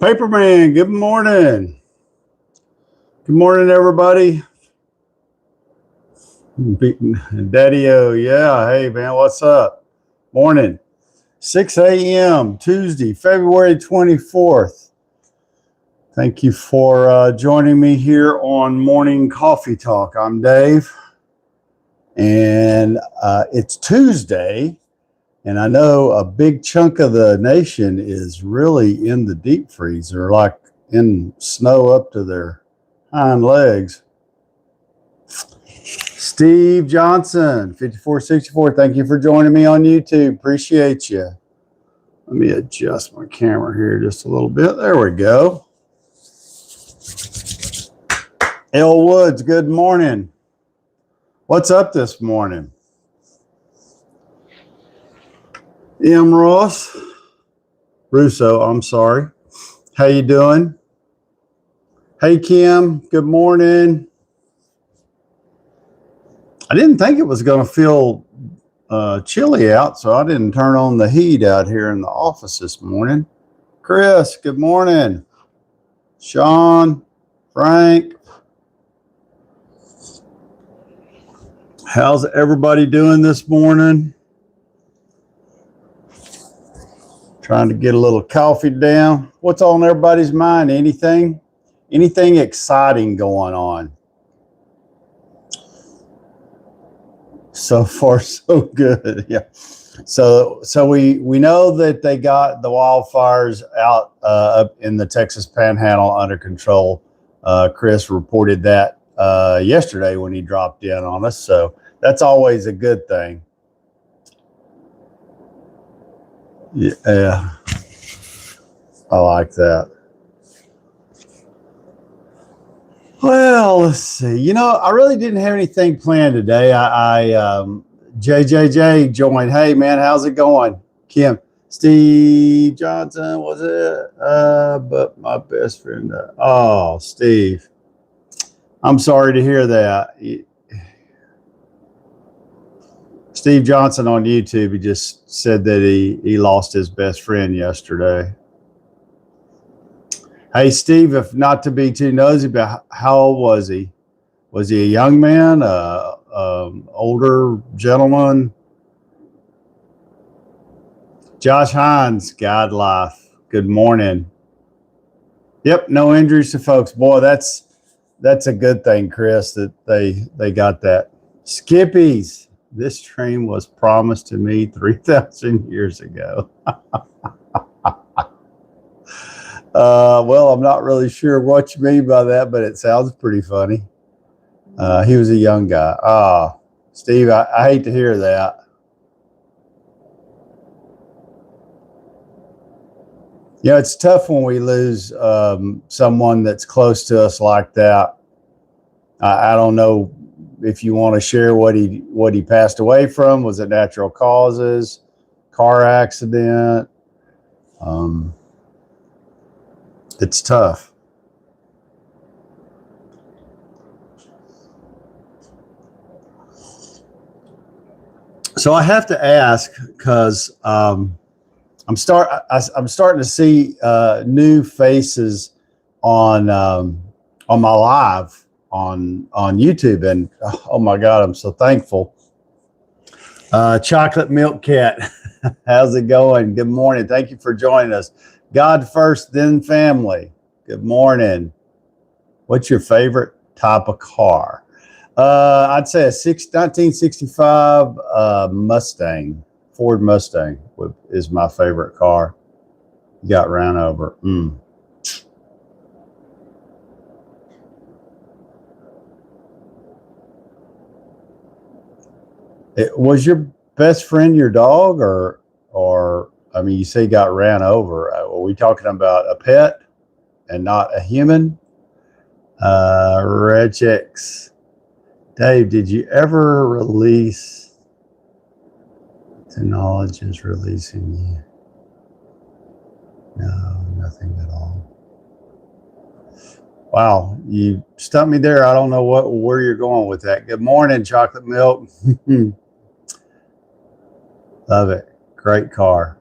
Paperman, good morning. Good morning, everybody. Daddy-O, yeah. Hey, man, what's up? Morning. 6 a.m. Tuesday, February 24th. Thank you for joining me here on Morning Coffee Talk. I'm Dave, and it's Tuesday, and I know a big chunk of the nation is really in the deep freeze. They're like in snow up to their hind legs. Steve Johnson, 5464. Thank you for joining me on YouTube. Appreciate you. Let me adjust my camera here just a little bit. There we go. L Woods, good morning. What's up this morning? M Ross, Russo, I'm sorry. How you doing? Hey Kim, good morning. I didn't think it was going to feel chilly out, so I didn't turn on the heat out here in the office this morning. Chris, good morning. Sean, Frank. How's everybody doing this morning? Trying to get a little coffee down. What's on everybody's mind? Anything exciting going on? So far, so good. Yeah. So we know that they got the wildfires out up in the Texas Panhandle under control. Chris reported that yesterday when he dropped in on us. So that's always a good thing. Yeah, I like that. Well, let's see. I really didn't have anything planned today. JJJ joined. Hey, man, how's it going? Kim, Steve Johnson, was it? But my best friend. Oh, Steve. I'm sorry to hear that. Steve Johnson on YouTube, he just said that he lost his best friend yesterday. Hey, Steve, if not to be too nosy, but how old was he? Was he a young man, older gentleman? Josh Hines, God life. Good morning. Yep, no injuries to folks. Boy, that's a good thing, Chris, that they got that. Skippies, this train was promised to me 3,000 years ago. Well, I'm not really sure what you mean by that, but it sounds pretty funny. He was a young guy. Steve, I hate to hear that. It's tough when we lose someone that's close to us like that. I don't know if you want to share what he passed away from. Was it natural causes, car accident? It's tough. So I have to ask because I'm starting to see new faces on my live on YouTube, and oh my God, I'm so thankful. Chocolate Milk Cat, how's it going? Good morning. Thank you for joining us. God first, then family. Good morning. What's your favorite type of car? I'd say a 1965 Mustang, Ford Mustang is my favorite car. You got ran over. Was your best friend your dog, or I mean, you say you got ran over? Are we talking about a pet and not a human? Red chicks. Dave, did you ever release the knowledge is releasing you? No, nothing at all. Wow, you stumped me there. I don't know where you're going with that. Good morning, Chocolate Milk. Love it. Great car.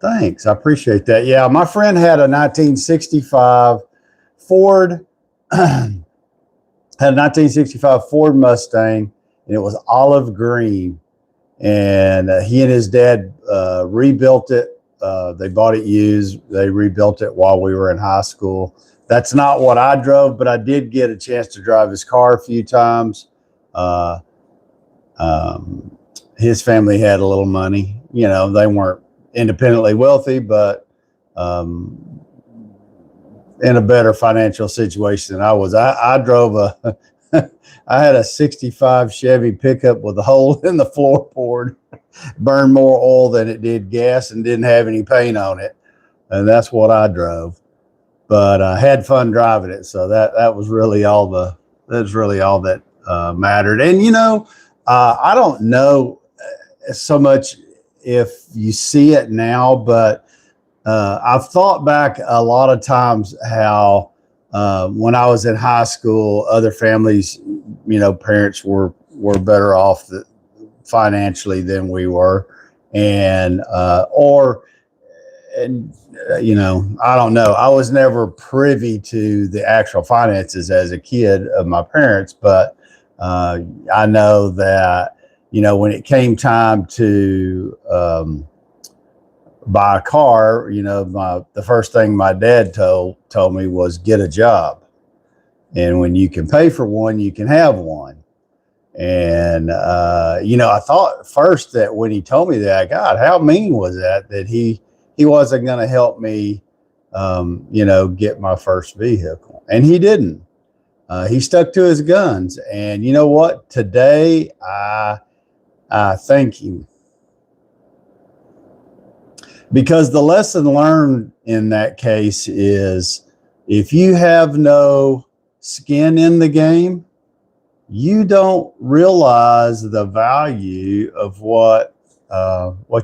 thanks. I appreciate that. Yeah, my friend had a 1965 Ford, had a 1965 Ford Mustang, and it was olive green. And he and his dad rebuilt it. They bought it used. They rebuilt it while we were in high school. That's not what I drove, but I did get a chance to drive his car a few times. His family had a little money. You know, they weren't independently wealthy, but in a better financial situation than I was. I drove a, I had a 65 Chevy pickup with a hole in the floorboard, burned more oil than it did gas, and didn't have any paint on it. And that's what I drove. But I had fun driving it. So that was really all that mattered. And, you know, I don't know so much if you see it now, but I've thought back a lot of times how when I was in high school, other families, you know, parents were better off financially than we were. And you know, I don't know. I was never privy to the actual finances as a kid of my parents, but I know that, you know, when it came time to buy a car, you know, the first thing my dad told me was get a job. And when you can pay for one, you can have one. And, you know, I thought first that when he told me that, God, how mean was that he wasn't going to help me, you know, get my first vehicle. And he didn't. He stuck to his guns. And you know what? Today, I thank him. Because the lesson learned in that case is if you have no skin in the game, you don't realize the value of what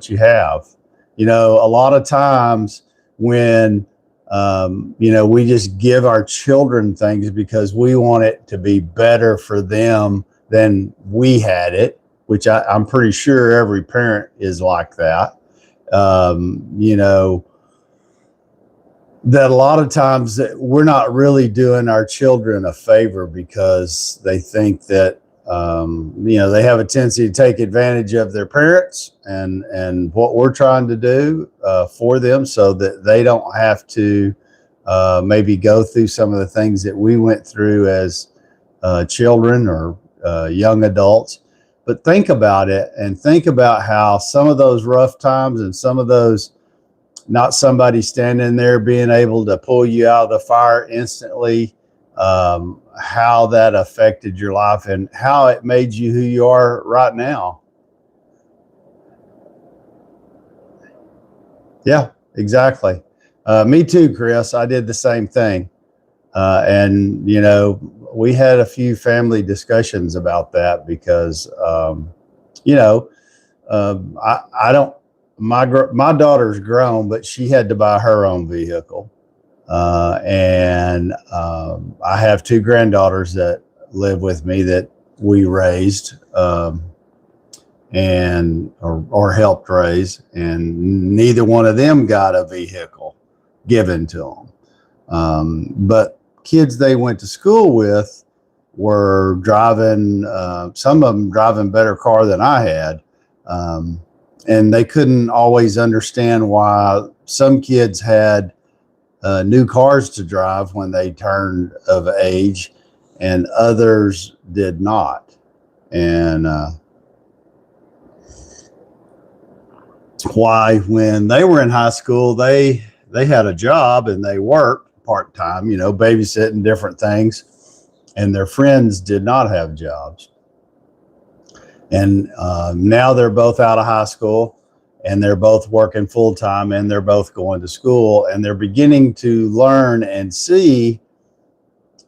you have. You know, a lot of times when, you know, we just give our children things because we want it to be better for them than we had it, which I'm pretty sure every parent is like that. You know, that a lot of times that we're not really doing our children a favor because they think that, you know, they have a tendency to take advantage of their parents and what we're trying to do for them so that they don't have to maybe go through some of the things that we went through as children or young adults. But think about it and think about how some of those rough times and some of those, not somebody standing there being able to pull you out of the fire instantly, how that affected your life and how it made you who you are right now. Yeah, exactly. Me too, Chris. I did the same thing. And, you know, we had a few family discussions about that because, you know, I don't, my daughter's grown, but she had to buy her own vehicle. And I have two granddaughters that live with me that we raised and or helped raise, and neither one of them got a vehicle given to them. But kids they went to school with were driving, some of them driving better car than I had. And they couldn't always understand why some kids had new cars to drive when they turned of age and others did not. And why when they were in high school, they had a job and they worked part-time, you know, babysitting different things, and their friends did not have jobs. And now they're both out of high school and they're both working full-time and they're both going to school, and they're beginning to learn and see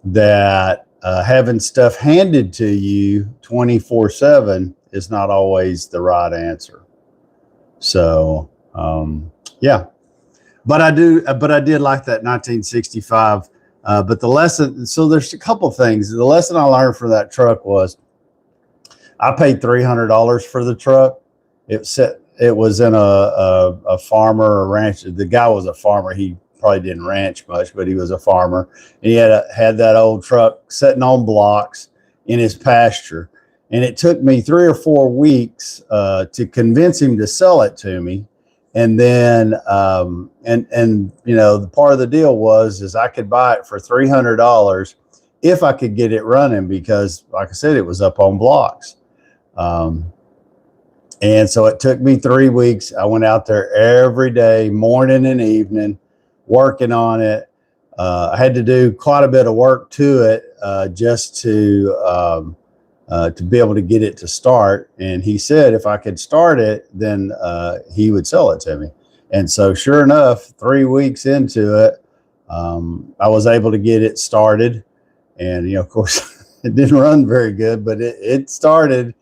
that having stuff handed to you 24/7 is not always the right answer. So yeah, but I did like that 1965. But the lesson, so there's a couple things. The lesson I learned from that truck was I paid $300 for the truck. It it was in a farmer or ranch. The guy was a farmer. He probably didn't ranch much, but he was a farmer. And he had that old truck sitting on blocks in his pasture. And it took me 3 or 4 weeks to convince him to sell it to me. And then, and you know, the part of the deal is I could buy it for $300 if I could get it running, because like I said, it was up on blocks. And so it took me 3 weeks. I went out there every day, morning and evening, working on it. I had to do quite a bit of work to it just to be able to get it to start. And he said if I could start it, then he would sell it to me. And so sure enough, 3 weeks into it, I was able to get it started. And, you know, of course, it didn't run very good, but it started.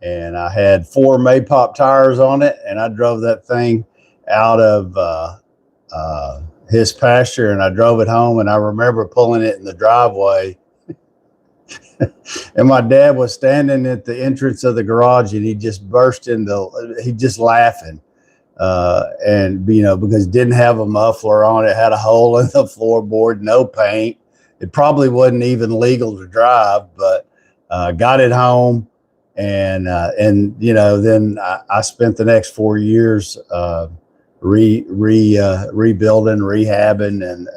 And I had 4 Maypop tires on it, and I drove that thing out of his pasture, and I drove it home. And I remember pulling it in the driveway, and my dad was standing at the entrance of the garage, and he just burst into, he just laughing, and you know, because it didn't have a muffler on it, had a hole in the floorboard, no paint. It probably wasn't even legal to drive, but got it home. And you know, then I spent the next 4 years rebuilding, rehabbing, and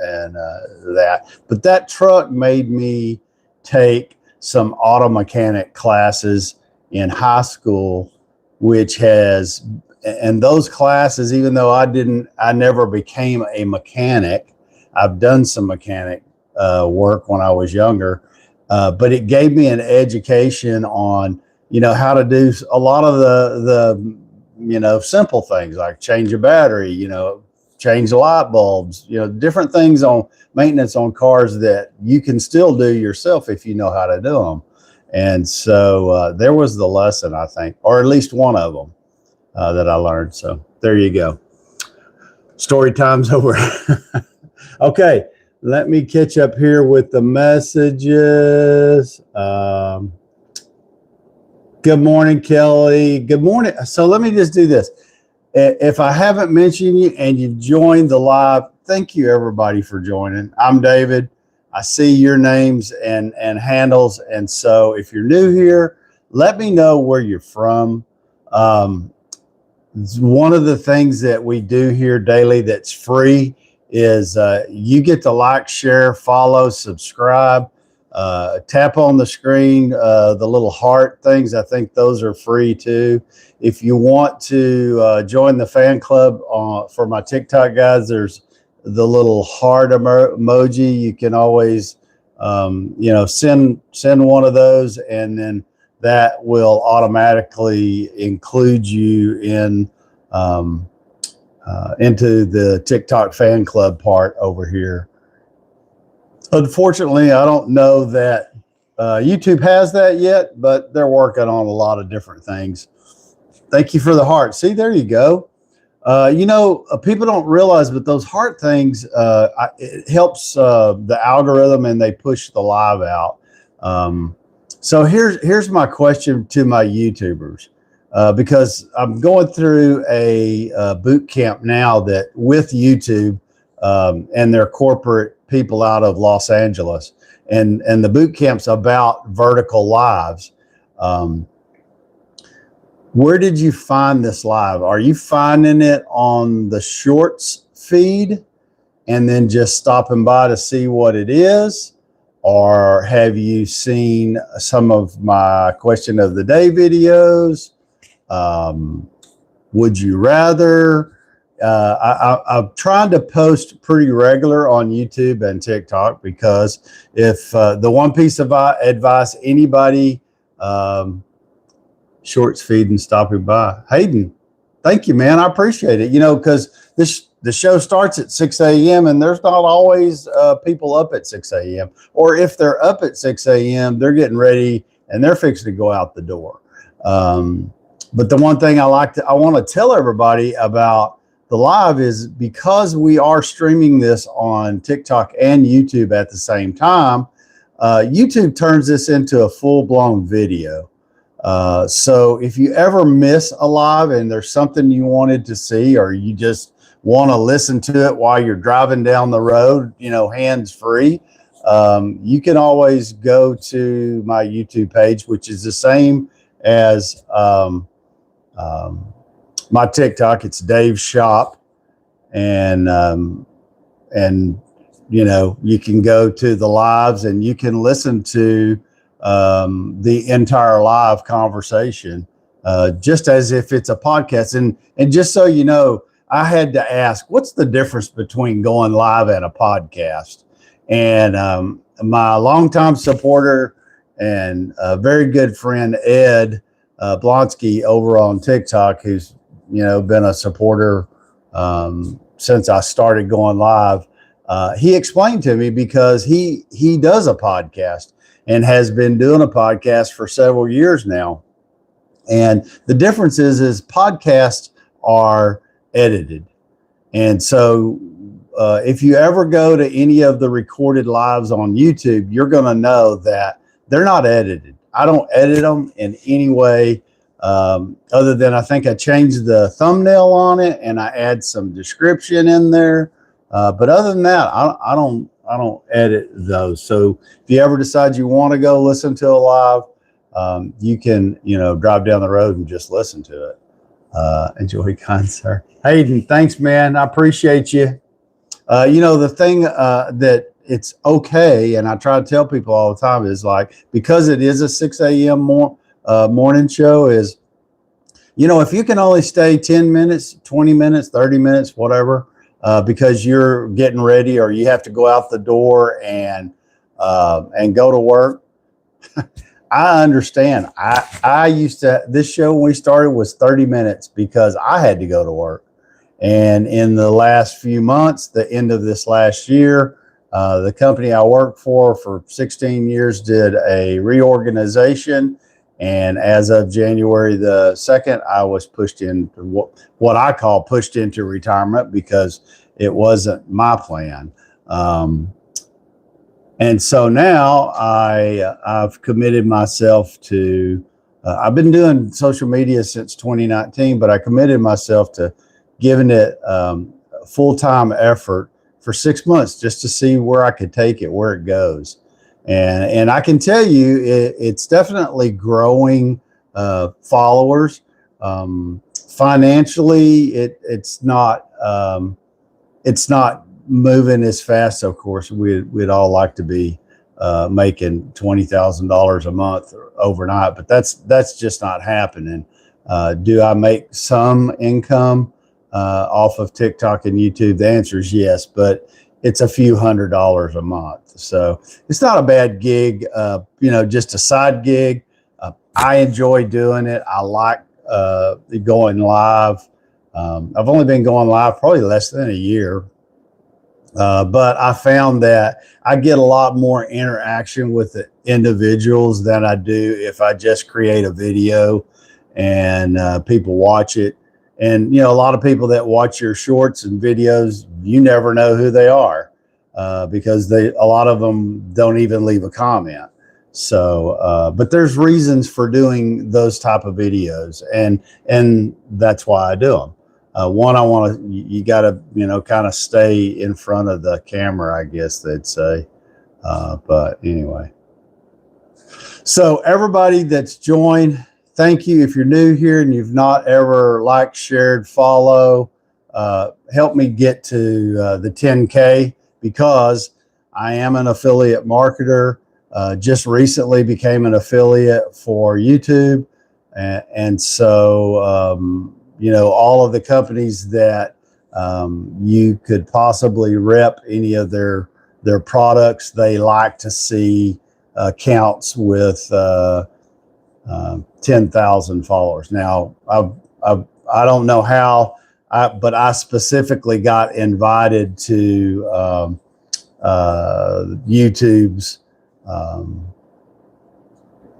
that. But that truck made me take some auto mechanic classes in high school, which has, and those classes, even though I never became a mechanic, I've done some mechanic work when I was younger, but it gave me an education on, you know, how to do a lot of the you know, simple things like change a battery, you know, change the light bulbs, you know, different things on maintenance on cars that you can still do yourself if you know how to do them. And so there was the lesson, I think, or at least one of them that I learned. So there you go. Story time's over. Okay, let me catch up here with the messages. Good morning, Kelly. Good morning. So let me just do this. If I haven't mentioned you and you've joined the live, thank you everybody for joining. I'm David. I see your names and handles. And so if you're new here, let me know where you're from. One of the things that we do here daily that's free is you get to like, share, follow, subscribe. Tap on the screen, the little heart things. I think those are free too. If you want to join the fan club for my TikTok guys, there's the little heart emoji. You can always, you know, send one of those, and then that will automatically include you in into the TikTok fan club part over here. Unfortunately, I don't know that YouTube has that yet, but they're working on a lot of different things. Thank you for the heart. See, there you go. You know, people don't realize, but those heart things, it helps the algorithm, and they push the live out. So here's my question to my YouTubers, because I'm going through a boot camp now that with YouTube and their corporate people out of Los Angeles, and the boot camp's about vertical lives. Where did you find this live? Are you finding it on the shorts feed and then just stopping by to see what it is? Or have you seen some of my question of the day videos? Would you rather? I'm trying to post pretty regular on YouTube and TikTok, because if the one piece of advice anybody shorts feed and stopping by, Hayden, thank you, man. I appreciate it. You know, because the show starts at 6 a.m. and there's not always people up at 6 a.m. Or if they're up at 6 a.m., they're getting ready and they're fixing to go out the door. But the one thing I want to tell everybody about the live is, because we are streaming this on TikTok and YouTube at the same time, YouTube turns this into a full-blown video. So if you ever miss a live and there's something you wanted to see, or you just want to listen to it while you're driving down the road, hands free, you can always go to my YouTube page, which is the same as my TikTok. It's Dave's Shop, and you can go to the lives and you can listen to the entire live conversation, just as if it's a podcast. And just so you know, I had to ask, what's the difference between going live and a podcast? And my longtime supporter and a very good friend, Ed Blonsky, over on TikTok, who's been a supporter since I started going live. He explained to me, because he does a podcast and has been doing a podcast for several years now. And the difference is podcasts are edited. And so if you ever go to any of the recorded lives on YouTube, you're going to know that they're not edited. I don't edit them in any way, other than I think I changed the thumbnail on it and I add some description in there. But other than that, I don't edit those. So if you ever decide you want to go listen to a live, you can, drive down the road and just listen to it. Enjoy, kind sir. Hayden, thanks, man. I appreciate you. The thing that it's okay, and I try to tell people all the time, is like, because it is a 6 a.m. morning show, is, if you can only stay 10 minutes, 20 minutes, 30 minutes, whatever, because you're getting ready or you have to go out the door and go to work. I understand. I used to, this show when we started was 30 minutes because I had to go to work. And in the last few months, the end of this last year, the company I worked for 16 years did a reorganization. And as of January the 2nd, I was pushed into what I call pushed into retirement, because it wasn't my plan. And so now I've committed myself to, I've been doing social media since 2019, but I committed myself to giving it full-time effort for 6 months, just to see where I could take it, where it goes. And I can tell you, it's definitely growing followers. Financially, it's not moving as fast. Of course, we'd all like to be making $20,000 a month overnight, but that's just not happening. Do I make some income off of TikTok and YouTube? The answer is yes, but it's a few $100s a month. So it's not a bad gig, just a side gig. I enjoy doing it. I like going live. I've only been going live probably less than a year. But I found that I get a lot more interaction with the individuals than I do if I just create a video and people watch it. And, a lot of people that watch your shorts and videos, you never know who they are because a lot of them don't even leave a comment. So, but there's reasons for doing those type of videos, and that's why I do them. One, you got to, kind of stay in front of the camera, I guess they'd say. But anyway, so everybody that's joined, thank you. If you're new here and you've not ever liked, shared, follow, help me get to the 10K, because I am an affiliate marketer. Just recently became an affiliate for YouTube. And so, all of the companies that you could possibly rep any of their products, they like to see accounts with 10,000 followers. Now, I don't know how, but I specifically got invited to YouTube's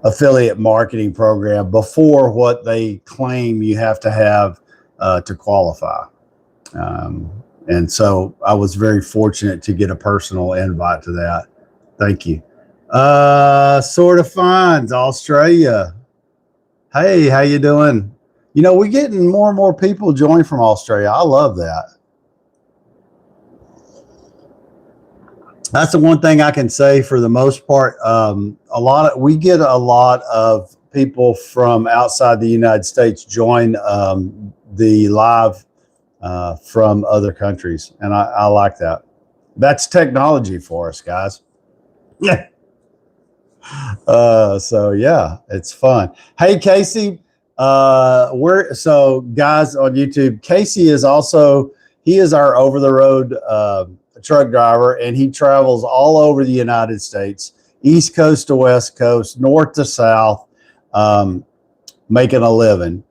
affiliate marketing program before what they claim you have to have to qualify. And so I was very fortunate to get a personal invite to that. Thank you. Sort of Finds, Australia. Hey, how you doing? You know, we're getting more and more people join from Australia. I love that. That's the one thing I can say for the most part. We get a lot of people from outside the United States join the live from other countries, and I like that. That's technology for us, guys. Yeah. So yeah, it's fun. Hey, Casey, we're so guys on YouTube. Casey is also he is our over the road truck driver, and he travels all over the United States, East Coast to West Coast, North to South, um, making a living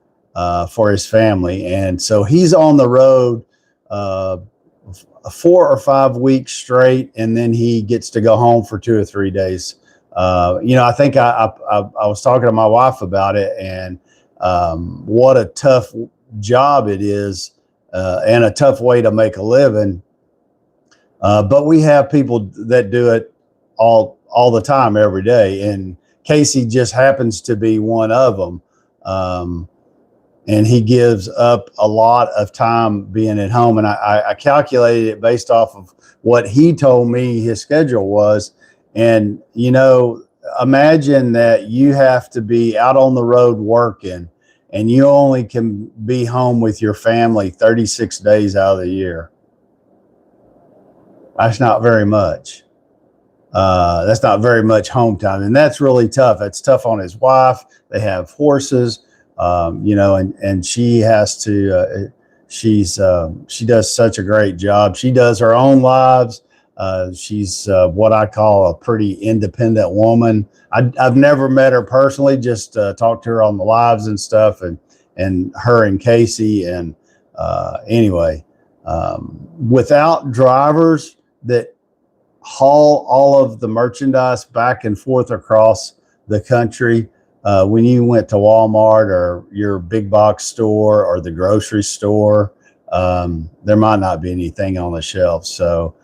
for his family, and so he's on the road. Uh, 4 or 5 weeks straight, and then he gets to go home for 2 or 3 days. I think I was talking to my wife about it, and what a tough job it is, and a tough way to make a living. But we have people that do it all the time, every day, and Casey just happens to be one of them. And he gives up a lot of time being at home. And I calculated it based off of what he told me his schedule was. And, imagine that you have to be out on the road working, and you only can be home with your family 36 days out of the year. That's not very much. That's not very much home time. And that's really tough. It's tough on his wife. They have horses. And she has to, she does such a great job. She does her own lives. She's what I call a pretty independent woman. I've never met her personally, just talked to her on the lives and stuff, and her and Casey. And anyway, without drivers that haul all of the merchandise back and forth across the country, when you went to Walmart or your big box store or the grocery store, there might not be anything on the shelf. So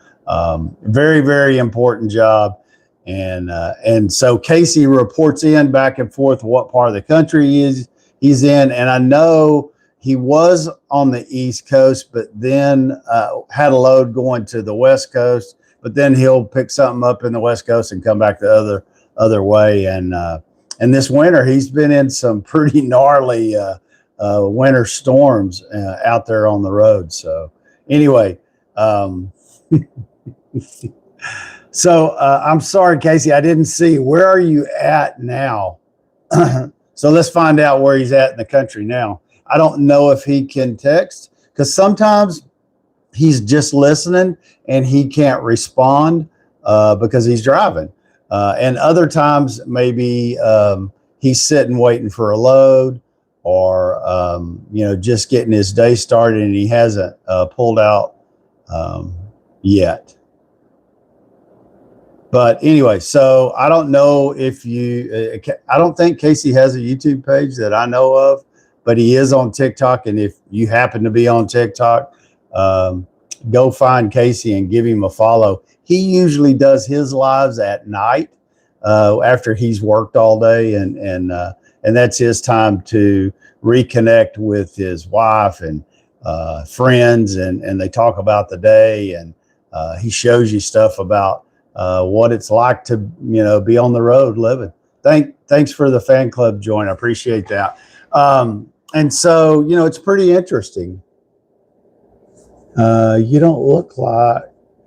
very, very important job. And so Casey reports in back and forth what part of the country he's in. And I know he was on the East Coast, but then had a load going to the West Coast. But then he'll pick something up in the West Coast and come back the other way. And this winter, he's been in some pretty gnarly winter storms out there on the road. So anyway, so I'm sorry, Casey, I didn't see. Where are you at now? So let's find out where he's at in the country now. I don't know if he can text, because sometimes he's just listening and he can't respond because he's driving. And other times maybe he's sitting waiting for a load, or just getting his day started, and he hasn't pulled out yet. But anyway, so I don't know if I don't think Casey has a YouTube page that I know of, but he is on TikTok. And if you happen to be on TikTok, go find Casey and give him a follow. He usually does his lives at night after he's worked all day, and that's his time to reconnect with his wife and friends, and they talk about the day, and he shows you stuff about what it's like to be on the road living. Thanks for the fan club join. I appreciate that. And so it's pretty interesting. You don't look like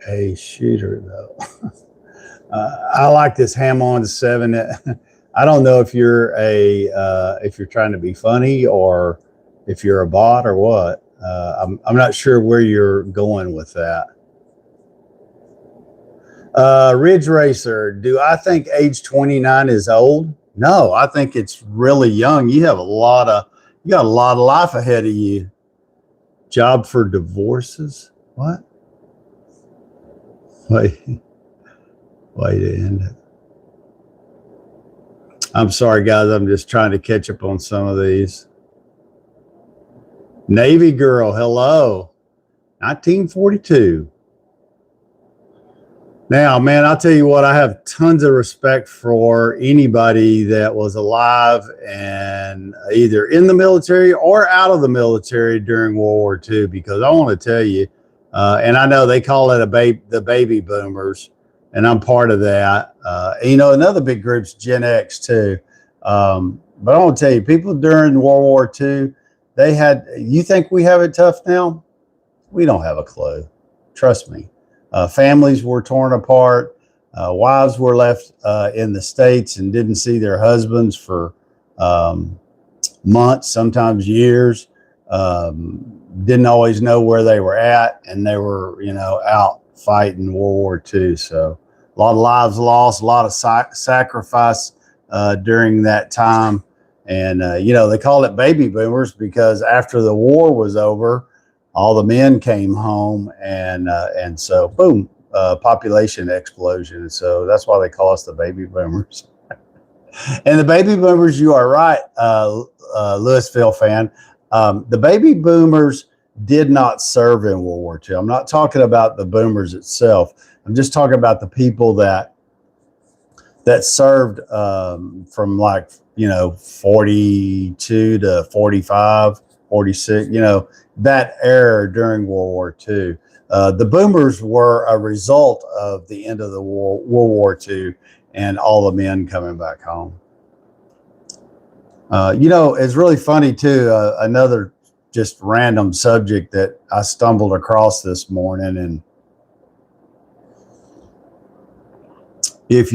a shooter though. I like this ham-on 7. I don't know if you're if you're trying to be funny, or if you're a bot or what. I'm not sure where you're going with that. Ridge Racer, do I think age 29 is old? No, I think it's really young. You got a lot of life ahead of you. Job for divorces? What? Wait to end it. I'm sorry, guys. I'm just trying to catch up on some of these. Navy girl, hello. 1942. Now, man, I'll tell you what, I have tons of respect for anybody that was alive and either in the military or out of the military during World War II, because I want to tell you, and I know they call it the baby boomers, and I'm part of that. Another big group's Gen X too. But I want to tell you, people during World War II, you think we have it tough now? We don't have a clue. Trust me. Families were torn apart. Wives were left in the States and didn't see their husbands for months, sometimes years. Didn't always know where they were at, and they were, out fighting World War II. So a lot of lives lost, a lot of sacrifice during that time. And, they call it baby boomers because after the war was over, all the men came home, and so boom, population explosion. And so that's why they call us the baby boomers. And the baby boomers, you are right, Louisville fan. The baby boomers did not serve in World War II. I'm not talking about the boomers itself. I'm just talking about the people that served from 42 to 45, 46, that era during World War II. The boomers were a result of the end of the World War II and all the men coming back home. It's really funny too. Another just random subject that I stumbled across this morning, and if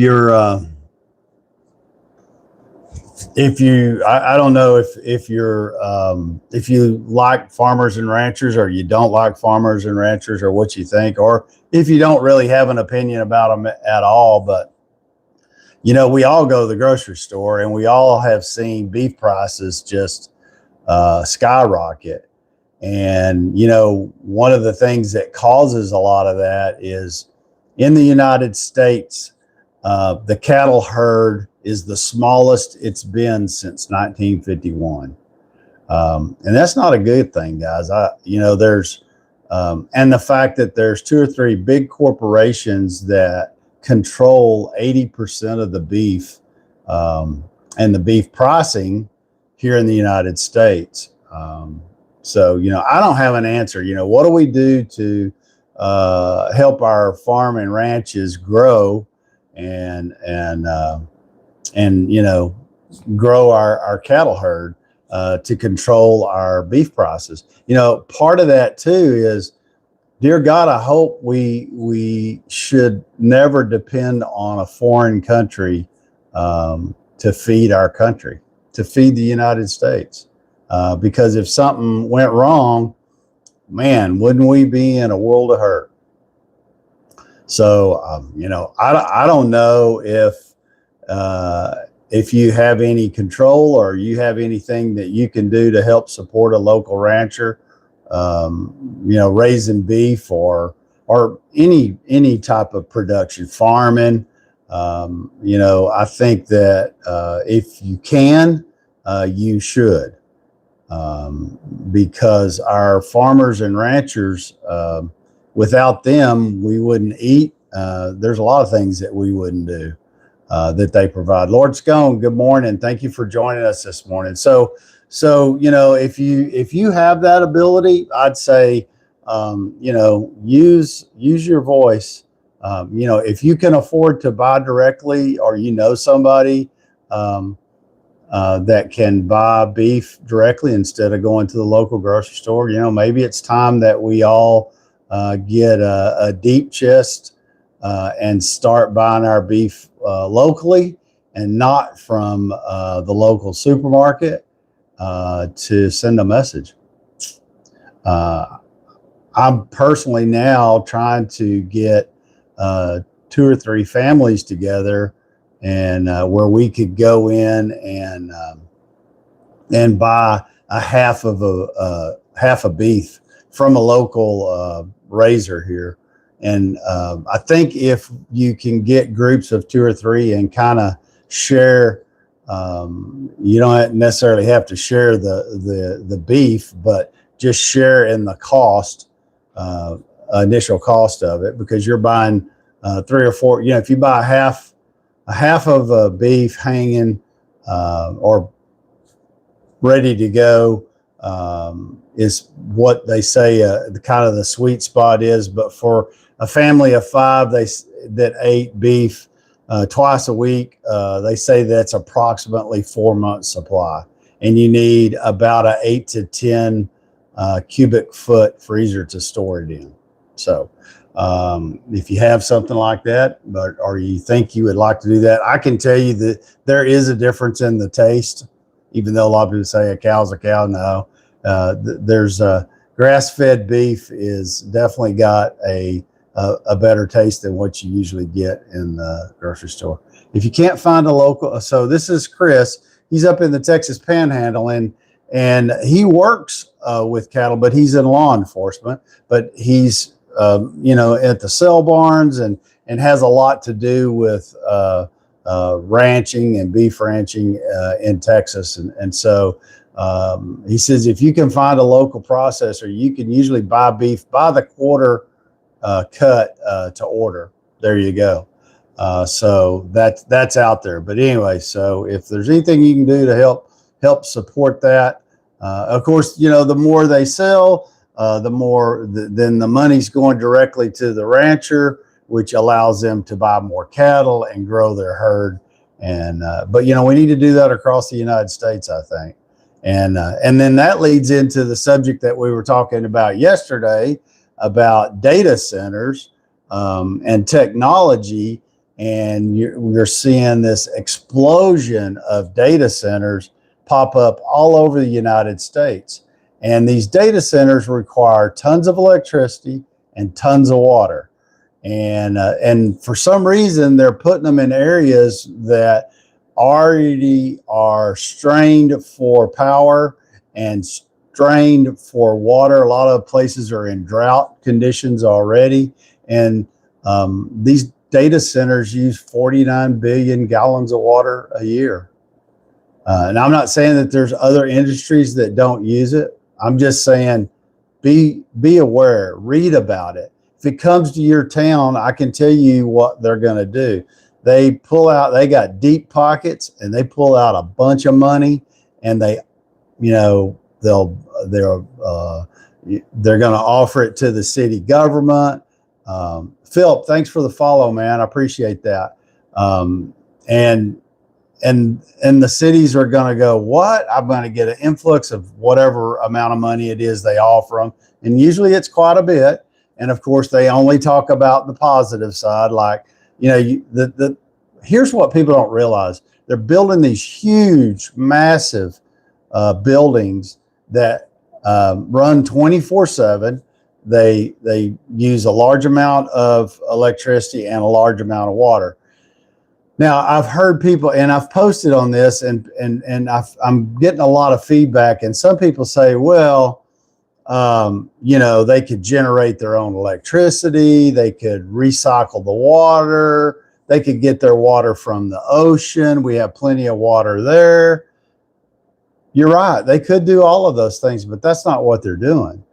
I don't know if you like farmers and ranchers, or you don't like farmers and ranchers, or what you think, or if you don't really have an opinion about them at all. But we all go to the grocery store, and we all have seen beef prices just skyrocket. And one of the things that causes a lot of that is in the United States, the cattle herd is the smallest it's been since 1951. And that's not a good thing, guys. There's, and the fact that there's 2 or 3 big corporations that control 80% of the beef, and the beef pricing here in the United States. So, I don't have an answer. What do we do to help our farm and ranches grow and grow our cattle herd to control our beef prices? Part of that too is, dear God, I hope we should never depend on a foreign country to feed our country, to feed the United States. Because if something went wrong, man, wouldn't we be in a world of hurt? So, I don't know if you have any control, or you have anything that you can do to help support a local rancher, raising beef or any type of production, farming. I think that if you can, you should, because our farmers and ranchers, without them, we wouldn't eat. There's a lot of things that we wouldn't do that they provide. Lord Scone, good morning. Thank you for joining us this morning. So if you have that ability, I'd say use your voice. If you can afford to buy directly, or somebody that can buy beef directly instead of going to the local grocery store, maybe it's time that we all get a deep chest and start buying our beef locally, and not from the local supermarket, to send a message. I'm personally now trying to get 2 or 3 families together, and where we could go in and buy a half a beef from a local raiser here. And I think if you can get groups of 2 or 3 and kind of share, you don't necessarily have to share the beef, but just share in the cost, initial cost of it, because you're buying 3 or 4. You know, if you buy a half of a beef hanging or ready to go, is what they say the kind of the sweet spot is. But for a family of 5 that ate beef twice a week, they say that's approximately 4 months supply, and you need about a 8 to 10 cubic foot freezer to store it in. So if you have something like that, or you think you would like to do that, I can tell you that there is a difference in the taste. Even though a lot of people say a cow's a cow, no. There's grass-fed beef is definitely got a better taste than what you usually get in the grocery store. If you can't find a local, so this is Chris. He's up in the Texas Panhandle, and he works with cattle, but he's in law enforcement. But he's you know, at the sale barns and has a lot to do with ranching and beef ranching in Texas. And so he says if you can find a local processor, you can usually buy beef by the quarter cut to order. There you go. So that's out there. But anyway, so if there's anything you can do to help support that, of course, you know, the more they sell, the more then the money's going directly to the rancher, which allows them to buy more cattle and grow their herd. And but you know, we need to do that across the United States, I think. And then that leads into the subject that we were talking about yesterday about data centers and technology. And you're seeing this explosion of data centers pop up all over the United States. And these data centers require tons of electricity and tons of water. And for some reason, they're putting them in areas that already are strained for power and strained for water. A lot of places are in drought conditions already. And these data centers use 49 billion gallons of water a year. And I'm not saying that there's other industries that don't use it. I'm just saying, be aware, read about it. If it comes to your town, I can tell you what they're going to do. They got deep pockets, and they pull out a bunch of money, and they're going to offer it to the city government. Philip, thanks for the follow, man. I appreciate that. And the cities are going to go, what? I'm going to get an influx of whatever amount of money it is they offer them. And usually it's quite a bit. And of course, they only talk about the positive side. Like, you know, here's what people don't realize. They're building these huge, massive buildings that run 24/7. They use a large amount of electricity and a large amount of water. Now, I've heard people, and I've posted on this, and I'm getting a lot of feedback. And some people say, well, you know, they could generate their own electricity. They could recycle the water. They could get their water from the ocean. We have plenty of water there. You're right. They could do all of those things, but that's not what they're doing.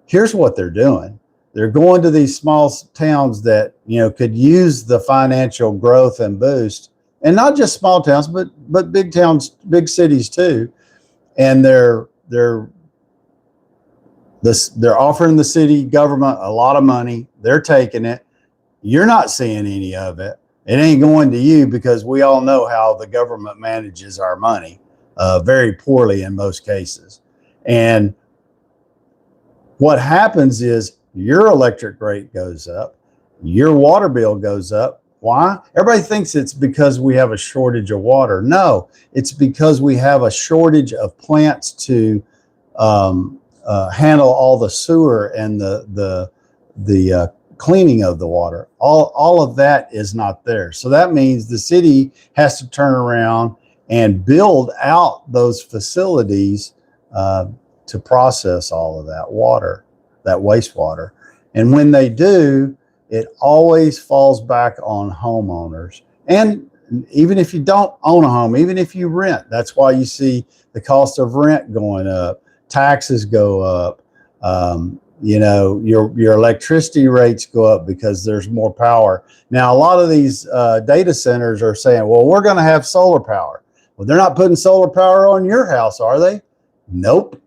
Here's what they're doing. They're going to these small towns that, you know, could use the financial growth and boost, and not just small towns, but big towns, big cities too. And they're offering the city government a lot of money. They're taking it. You're not seeing any of it. It ain't going to you, because we all know how the government manages our money very poorly in most cases. And what happens is your electric rate goes up, your water bill goes up. Why? Everybody thinks it's because we have a shortage of water. No, it's because we have a shortage of plants to handle all the sewer and the cleaning of the water. All of that is not there. So that means the city has to turn around and build out those facilities to process all of that water, that wastewater. And when they do, it always falls back on homeowners. And even if you don't own a home, even if you rent, that's why you see the cost of rent going up, taxes go up. your electricity rates go up because there's more power. Now, a lot of these data centers are saying, well, we're going to have solar power. Well, they're not putting solar power on your house, are they? Nope.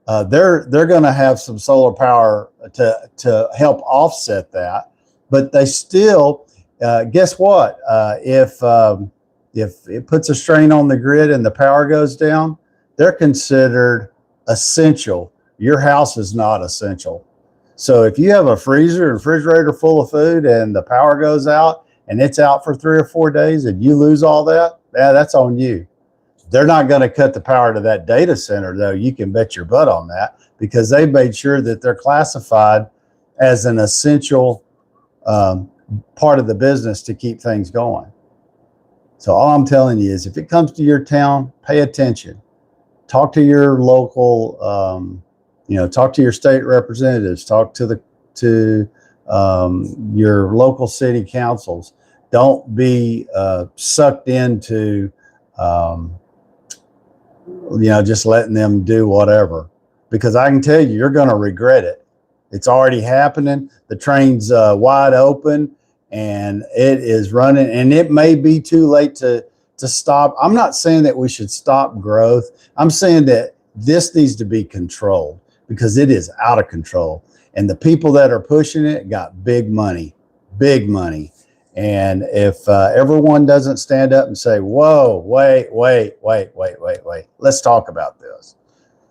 They're going to have some solar power to help offset that, but they still guess what? If it puts a strain on the grid and the power goes down, they're considered essential. Your house is not essential. So if you have a freezer and refrigerator full of food and the power goes out and it's out for 3 or 4 days and you lose all that, yeah, that's on you. They're not going to cut the power to that data center, though. You can bet your butt on that, because they made sure that they're classified as an essential part of the business to keep things going. So all I'm telling you is, if it comes to your town, pay attention. Talk to your local, talk to your state representatives, talk to your local city councils. Don't be sucked into just letting them do whatever, because I can tell you, you're going to regret it. It's already happening. The train's wide open and it is running, and it may be too late to stop. I'm not saying that we should stop growth. I'm saying that this needs to be controlled, because it is out of control. And the people that are pushing it got big money. And if everyone doesn't stand up and say, whoa, wait, let's talk about this.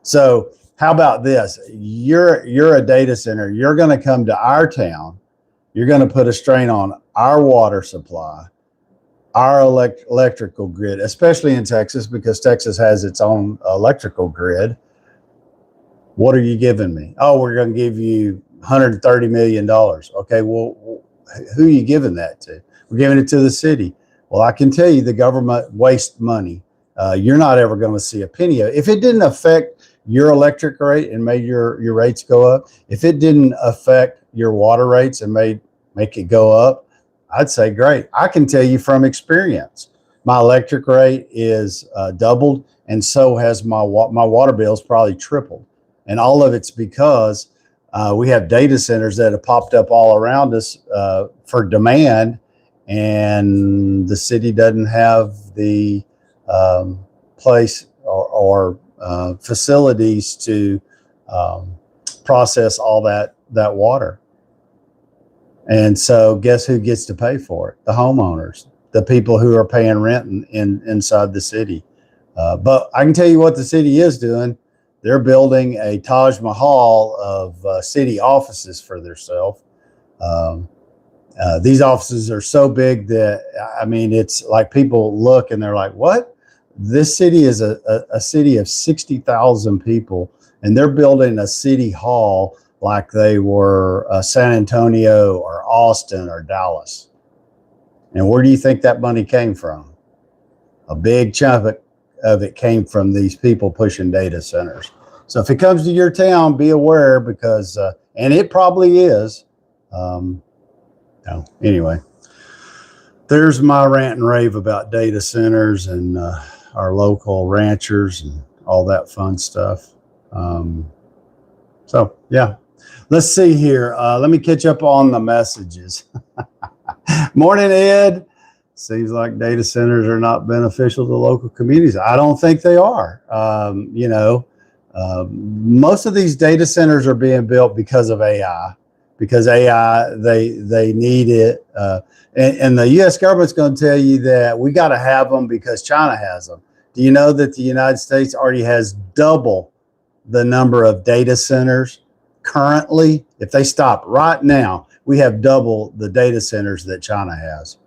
So how about this? You're a data center. You're going to come to our town. You're going to put a strain on our water supply, our electrical grid, especially in Texas, because Texas has its own electrical grid. What are you giving me? Oh, we're going to give you $130 million. Okay, well, who are you giving that to? We're giving it to the city. Well, I can tell you, the government wastes money. You're not ever going to see a penny of it. If it didn't affect your electric rate and made your rates go up, if it didn't affect your water rates and make it go up, I'd say great. I can tell you from experience, my electric rate is doubled, and so has my water bill's probably tripled. And all of it's because we have data centers that have popped up all around us for demand, and the city doesn't have the place or facilities to process all that water. And so guess who gets to pay for it? The homeowners, the people who are paying rent inside the city. But I can tell you what the city is doing. They're building a Taj Mahal of city offices for themselves. These offices are so big that, I mean, it's like people look and they're like, what? This city is a city of 60,000 people, and they're building a city hall like they were San Antonio or Austin or Dallas. And where do you think that money came from? A big chunk of it came from these people pushing data centers. So if it comes to your town, be aware, because, and it probably is. Anyway, there's my rant and rave about data centers and our local ranchers and all that fun stuff. So yeah, let's see here. Let me catch up on the messages. Morning, Ed. Seems like data centers are not beneficial to local communities. I don't think they are. Most of these data centers are being built because of AI. Because AI, they need it. And the U.S. government's going to tell you that we got to have them because China has them. Do you know that the United States already has double the number of data centers currently? If they stop right now, we have double the data centers that China has.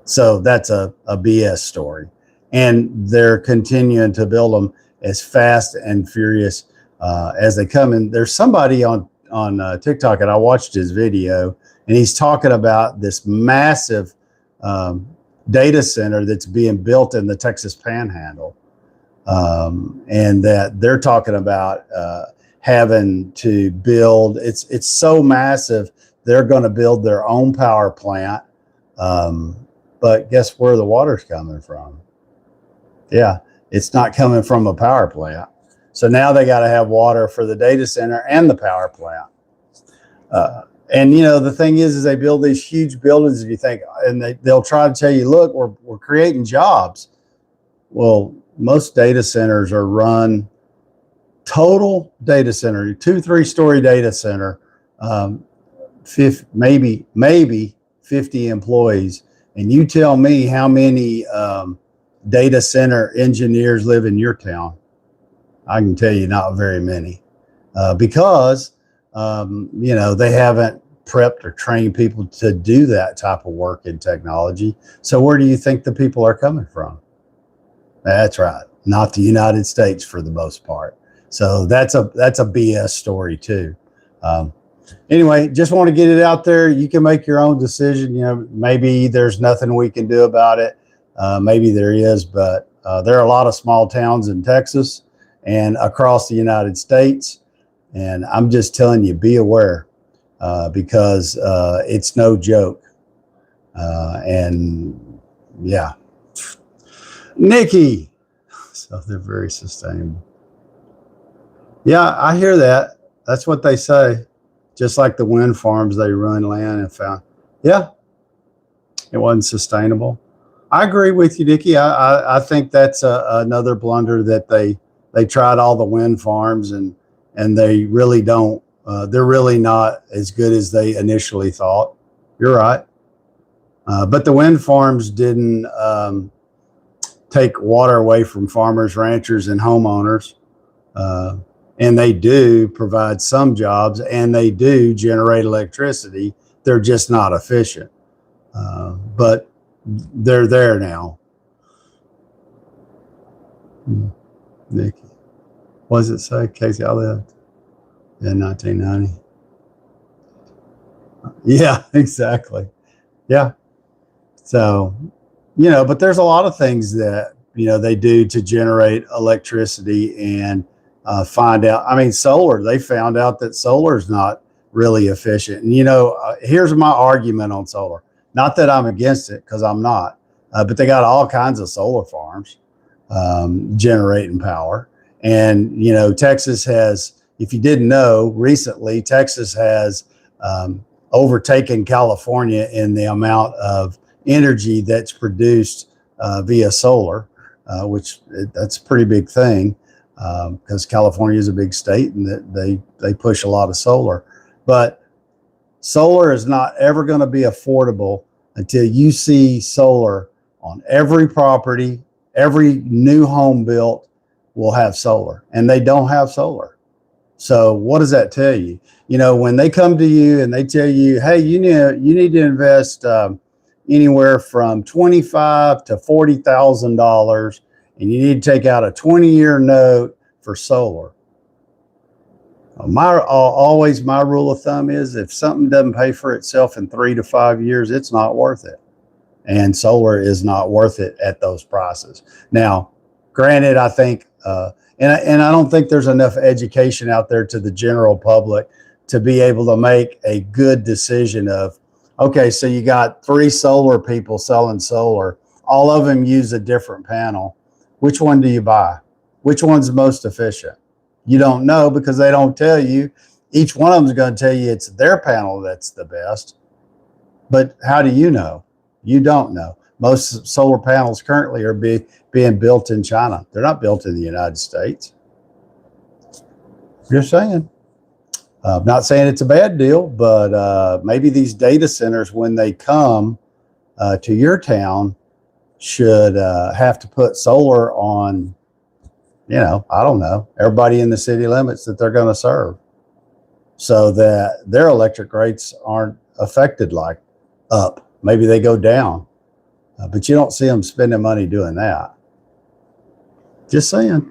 So that's a BS story. And they're continuing to build them as fast and furious as they come. And there's somebody on TikTok, and I watched his video, and he's talking about this massive data center that's being built in the Texas Panhandle, and that they're talking about having to build. It's so massive, they're going to build their own power plant. But guess where the water's coming from? Yeah, it's not coming from a power plant. So now they got to have water for the data center and the power plant. And you know, the thing is they build these huge buildings, and you think, and they'll try to tell you, look, we're creating jobs. Well, most data centers are run, total data center, 2-3 story data center, 50, maybe 50 employees. And you tell me how many data center engineers live in your town. I can tell you not very many, because you know, they haven't prepped or trained people to do that type of work in technology. So where do you think the people are coming from? That's right, not the United States for the most part. So that's a BS story too. Anyway, just want to get it out there. You can make your own decision. You know, maybe there's nothing we can do about it. Maybe there is, but there are a lot of small towns in Texas and across the United States. And I'm just telling you, be aware, because it's no joke. And yeah, Nikki, so they're very sustainable. Yeah, I hear that. That's what they say. Just like the wind farms, they run land and found, yeah, it wasn't sustainable. I agree with you, Nikki. I think that's another blunder, that they tried all the wind farms and they really don't, they're really not as good as they initially thought. You're right. But the wind farms didn't take water away from farmers, ranchers, and homeowners. And they do provide some jobs, and they do generate electricity. They're just not efficient. But they're there now. Nikki, what does it say? Casey, I lived in 1990. Yeah, exactly. Yeah. So, you know, but there's a lot of things that, you know, they do to generate electricity and find out. I mean, solar, they found out that solar is not really efficient. And, you know, here's my argument on solar. Not that I'm against it, because I'm not, but they got all kinds of solar farms generating power. And, you know, Texas has, if you didn't know, recently, Texas has overtaken California in the amount of energy that's produced via solar, which that's a pretty big thing, because California is a big state and they push a lot of solar. But solar is not ever going to be affordable until you see solar on every property. Every new home built will have solar, and they don't have solar. So what does that tell you? You know, when they come to you and they tell you, hey, you need to invest anywhere from $25,000 to $40,000, and you need to take out a 20-year note for solar. Always my rule of thumb is, if something doesn't pay for itself in 3 to 5 years, it's not worth it. And solar is not worth it at those prices. Now, granted, I think, and I don't think there's enough education out there to the general public to be able to make a good decision of, okay, so you got 3 solar people selling solar. All of them use a different panel. Which one do you buy? Which one's most efficient? You don't know, because they don't tell you. Each one of them is going to tell you it's their panel that's the best. But how do you know? You don't know. Most solar panels currently are being built in China. They're not built in the United States. Just saying. I'm not saying it's a bad deal, but maybe these data centers, when they come to your town, should have to put solar on, you know, I don't know, everybody in the city limits that they're going to serve, so that their electric rates aren't affected, like up. Maybe they go down, but you don't see them spending money doing that. Just saying.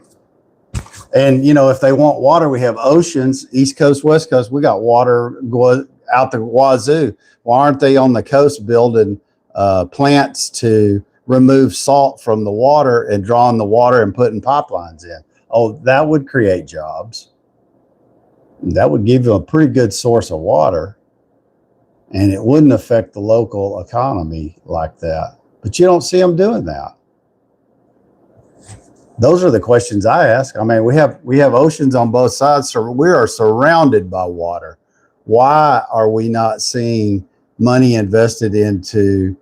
And, you know, if they want water, we have oceans, East Coast, West Coast. We got water go out the wazoo. Why aren't they on the coast building plants to remove salt from the water and drawing the water and putting pipelines in? Oh, that would create jobs. That would give you a pretty good source of water, and it wouldn't affect the local economy like that. But you don't see them doing that. Those are the questions I ask. I mean, we have oceans on both sides, so we are surrounded by water. Why are we not seeing money invested into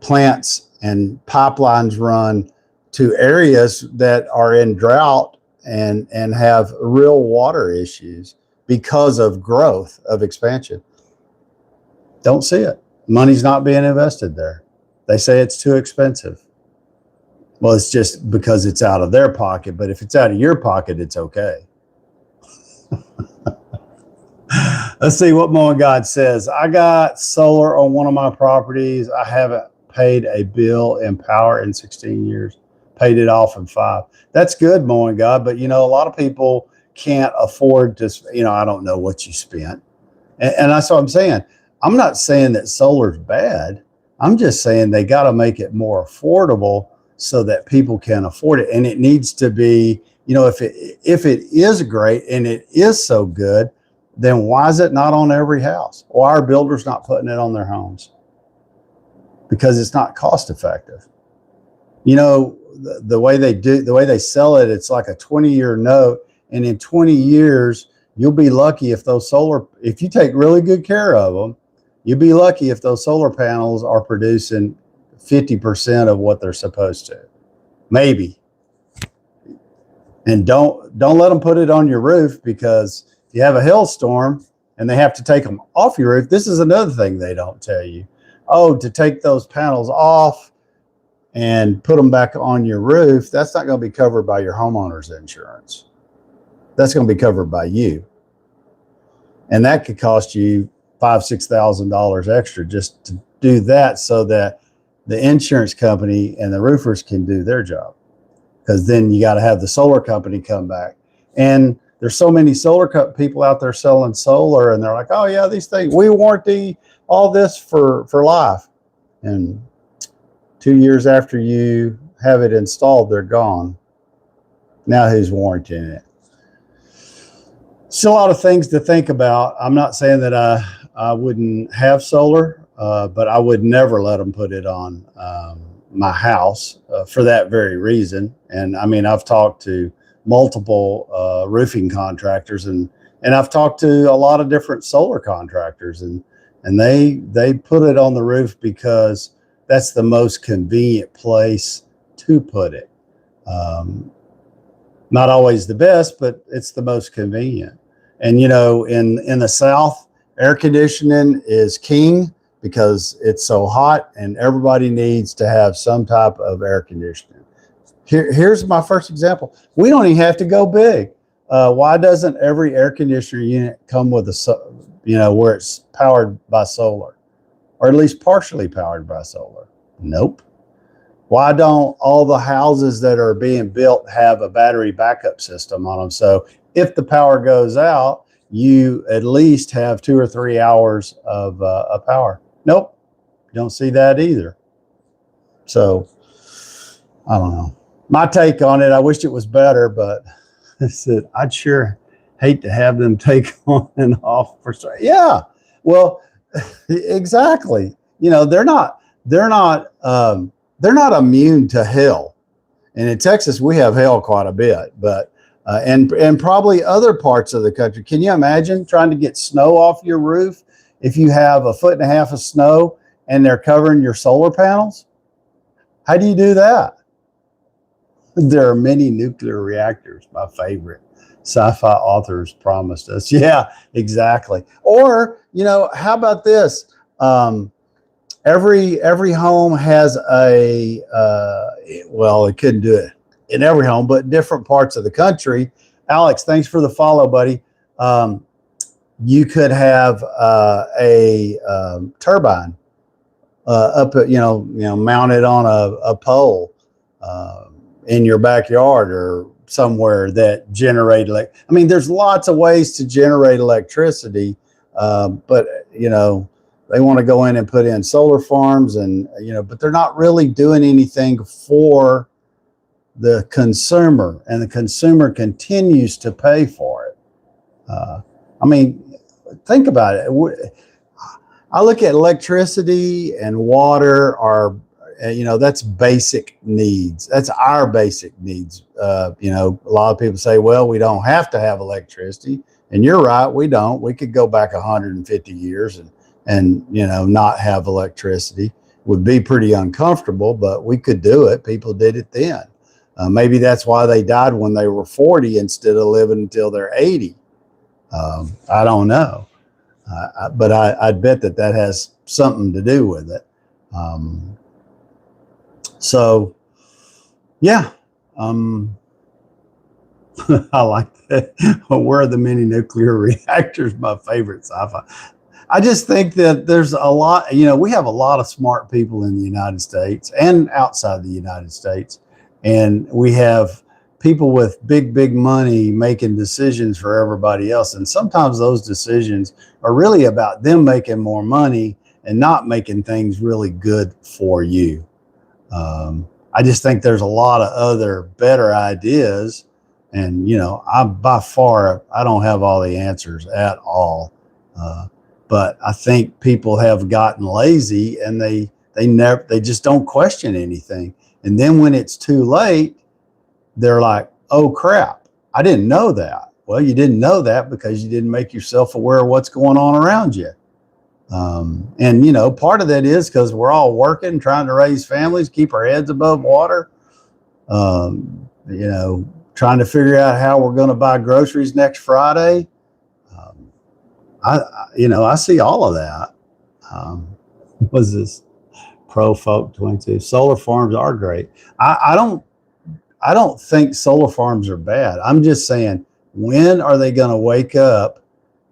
plants and pipelines run to areas that are in drought and have real water issues because of growth, of expansion? Don't see it. Money's not being invested there. They say it's too expensive. Well, it's just because it's out of their pocket, but if it's out of your pocket, it's okay. Let's see what Mo and God says. I got solar on one of my properties. I haven't paid a bill in power in 16 years. Paid it off in 5. That's good, Mo and God, but a lot of people can't afford to, I don't know what you spent. And that's what I'm saying. I'm not saying that solar's bad. I'm just saying they got to make it more affordable so that people can afford it. And it needs to be, if it is great and it is so good, then why is it not on every house? Why are builders not putting it on their homes? Because it's not cost effective. The way they sell it, it's like a 20-year note. And in 20 years, you'll be lucky if if you take really good care of them, you'll be lucky if those solar panels are producing 50% of what they're supposed to. Maybe. And don't let them put it on your roof, because if you have a hailstorm and they have to take them off your roof, this is another thing they don't tell you. Oh, to take those panels off and put them back on your roof, that's not going to be covered by your homeowner's insurance. That's going to be covered by you. And that could cost you $5,000-$6,000 extra just to do that, so that the insurance company and the roofers can do their job. Because then you got to have the solar company come back. And there's so many solar people out there selling solar, and they're like, oh yeah, these things, we warranty all this for life. And 2 years after you have it installed, they're gone. Now who's warranting it? Still a lot of things to think about. I'm not saying that I wouldn't have solar, but I would never let them put it on my house for that very reason. And I mean, I've talked to multiple roofing contractors, and I've talked to a lot of different solar contractors, and they put it on the roof because that's the most convenient place to put it. Not always the best, but it's the most convenient. And in the South, air conditioning is king, because it's so hot and everybody needs to have some type of air conditioning. Here's my first example. We don't even have to go big. Why doesn't every air conditioner unit come with where it's powered by solar, or at least partially powered by solar? Nope. Why don't all the houses that are being built have a battery backup system on them? So if the power goes out, you at least have 2 or 3 hours of power. Nope. Don't see that either. So I don't know. My take on it, I wished it was better, but I said, I'd sure hate to have them take on and off for straight. Yeah, well, exactly. They're not immune to hail. And in Texas, we have hail quite a bit, but and probably other parts of the country. Can you imagine trying to get snow off your roof if you have 1.5 feet of snow and they're covering your solar panels? How do you do that? There are many nuclear reactors, my favorite. Sci-fi authors promised us. Yeah, exactly. Or, how about this? Every home has it couldn't do it in every home, but different parts of the country. Alex, thanks for the follow, buddy. You could have a turbine up, mounted on a pole in your backyard or somewhere that generate there's lots of ways to generate electricity, but they want to go in and put in solar farms, and but they're not really doing anything for the consumer, and the consumer continues to pay for it. Think about it. I look at electricity and water are that's basic needs. That's our basic needs. A lot of people say, well, we don't have to have electricity. And you're right, we don't. We could go back 150 years and not have electricity. Would be pretty uncomfortable, but we could do it. People did it then. Maybe that's why they died when they were 40 instead of living until they're 80. I don't know. But I'd bet that has something to do with it. So, yeah. I like that. Where are the mini nuclear reactors? My favorite sci-fi. I just think that there's a lot, we have a lot of smart people in the United States and outside the United States. And we have people with big money making decisions for everybody else. And sometimes those decisions are really about them making more money and not making things really good for you. I just think there's a lot of other better ideas. And, I don't have all the answers at all. But I think people have gotten lazy and they just don't question anything. And then when it's too late, they're like, oh crap, I didn't know that. Well, you didn't know that because you didn't make yourself aware of what's going on around you. And part of that is because we're all working, trying to raise families, keep our heads above water, trying to figure out how we're going to buy groceries next Friday. I see all of that. Was this Pro Folk 22? Solar farms are great. I don't think solar farms are bad. I'm just saying, when are they going to wake up?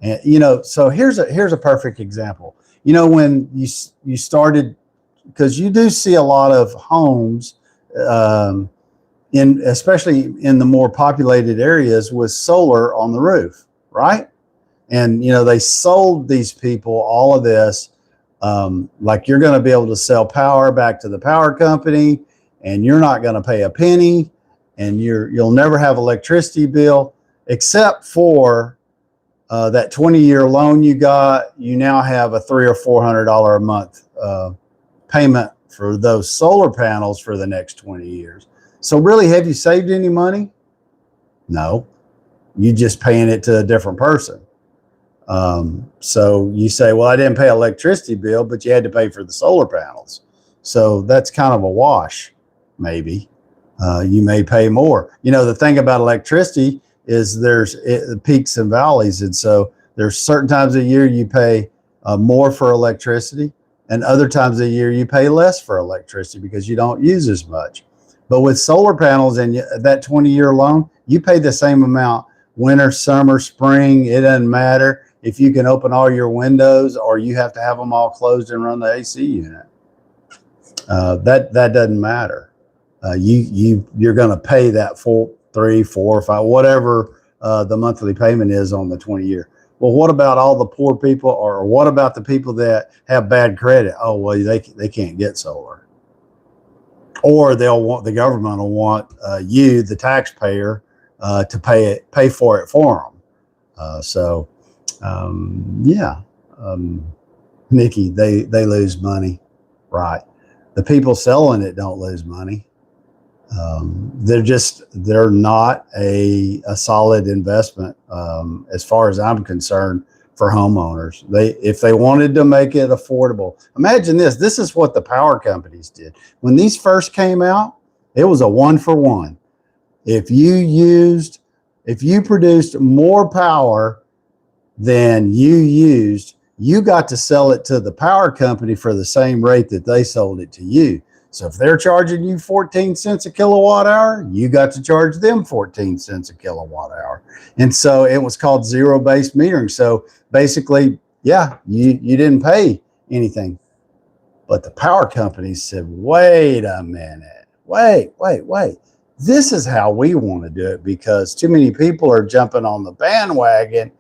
And so here's a perfect example. When you started, because you do see a lot of homes, especially in the more populated areas, with solar on the roof, right? And, they sold these people all of this, like you're going to be able to sell power back to the power company and you're not going to pay a penny and you'll never have electricity bill except for that 20-year loan you got. You now have a $300 or $400 a month payment for those solar panels for the next 20 years. So really, have you saved any money? No, you just paying it to a different person. So you say, well, I didn't pay electricity bill, but you had to pay for the solar panels. So that's kind of a wash, maybe. You may pay more. The thing about electricity is there's peaks and valleys. And so there's certain times of year you pay more for electricity and other times of year you pay less for electricity because you don't use as much. But with solar panels and that 20-year loan, you pay the same amount winter, summer, spring. It doesn't matter if you can open all your windows or you have to have them all closed and run the AC unit. That doesn't matter. You're going to pay that full 3, 4, 5, whatever the monthly payment is on the 20-year. Well, what about all the poor people, or what about the people that have bad credit? Oh, well, they can't get solar, or the government will want you, the taxpayer, to pay for it for them. Nikki, they lose money, right? The people selling it don't lose money. They're not a solid investment as far as I'm concerned for homeowners. If they wanted to make it affordable, imagine this. This is what the power companies did when these first came out. It was a 1-for-1. If you produced more power than you used, you got to sell it to the power company for the same rate that they sold it to you. So if they're charging you 14 cents a kilowatt hour, you got to charge them 14 cents a kilowatt hour. And so it was called zero-based metering. So basically, yeah, you didn't pay anything. But the power companies said, wait a minute, wait. This is how we want to do it, because too many people are jumping on the bandwagon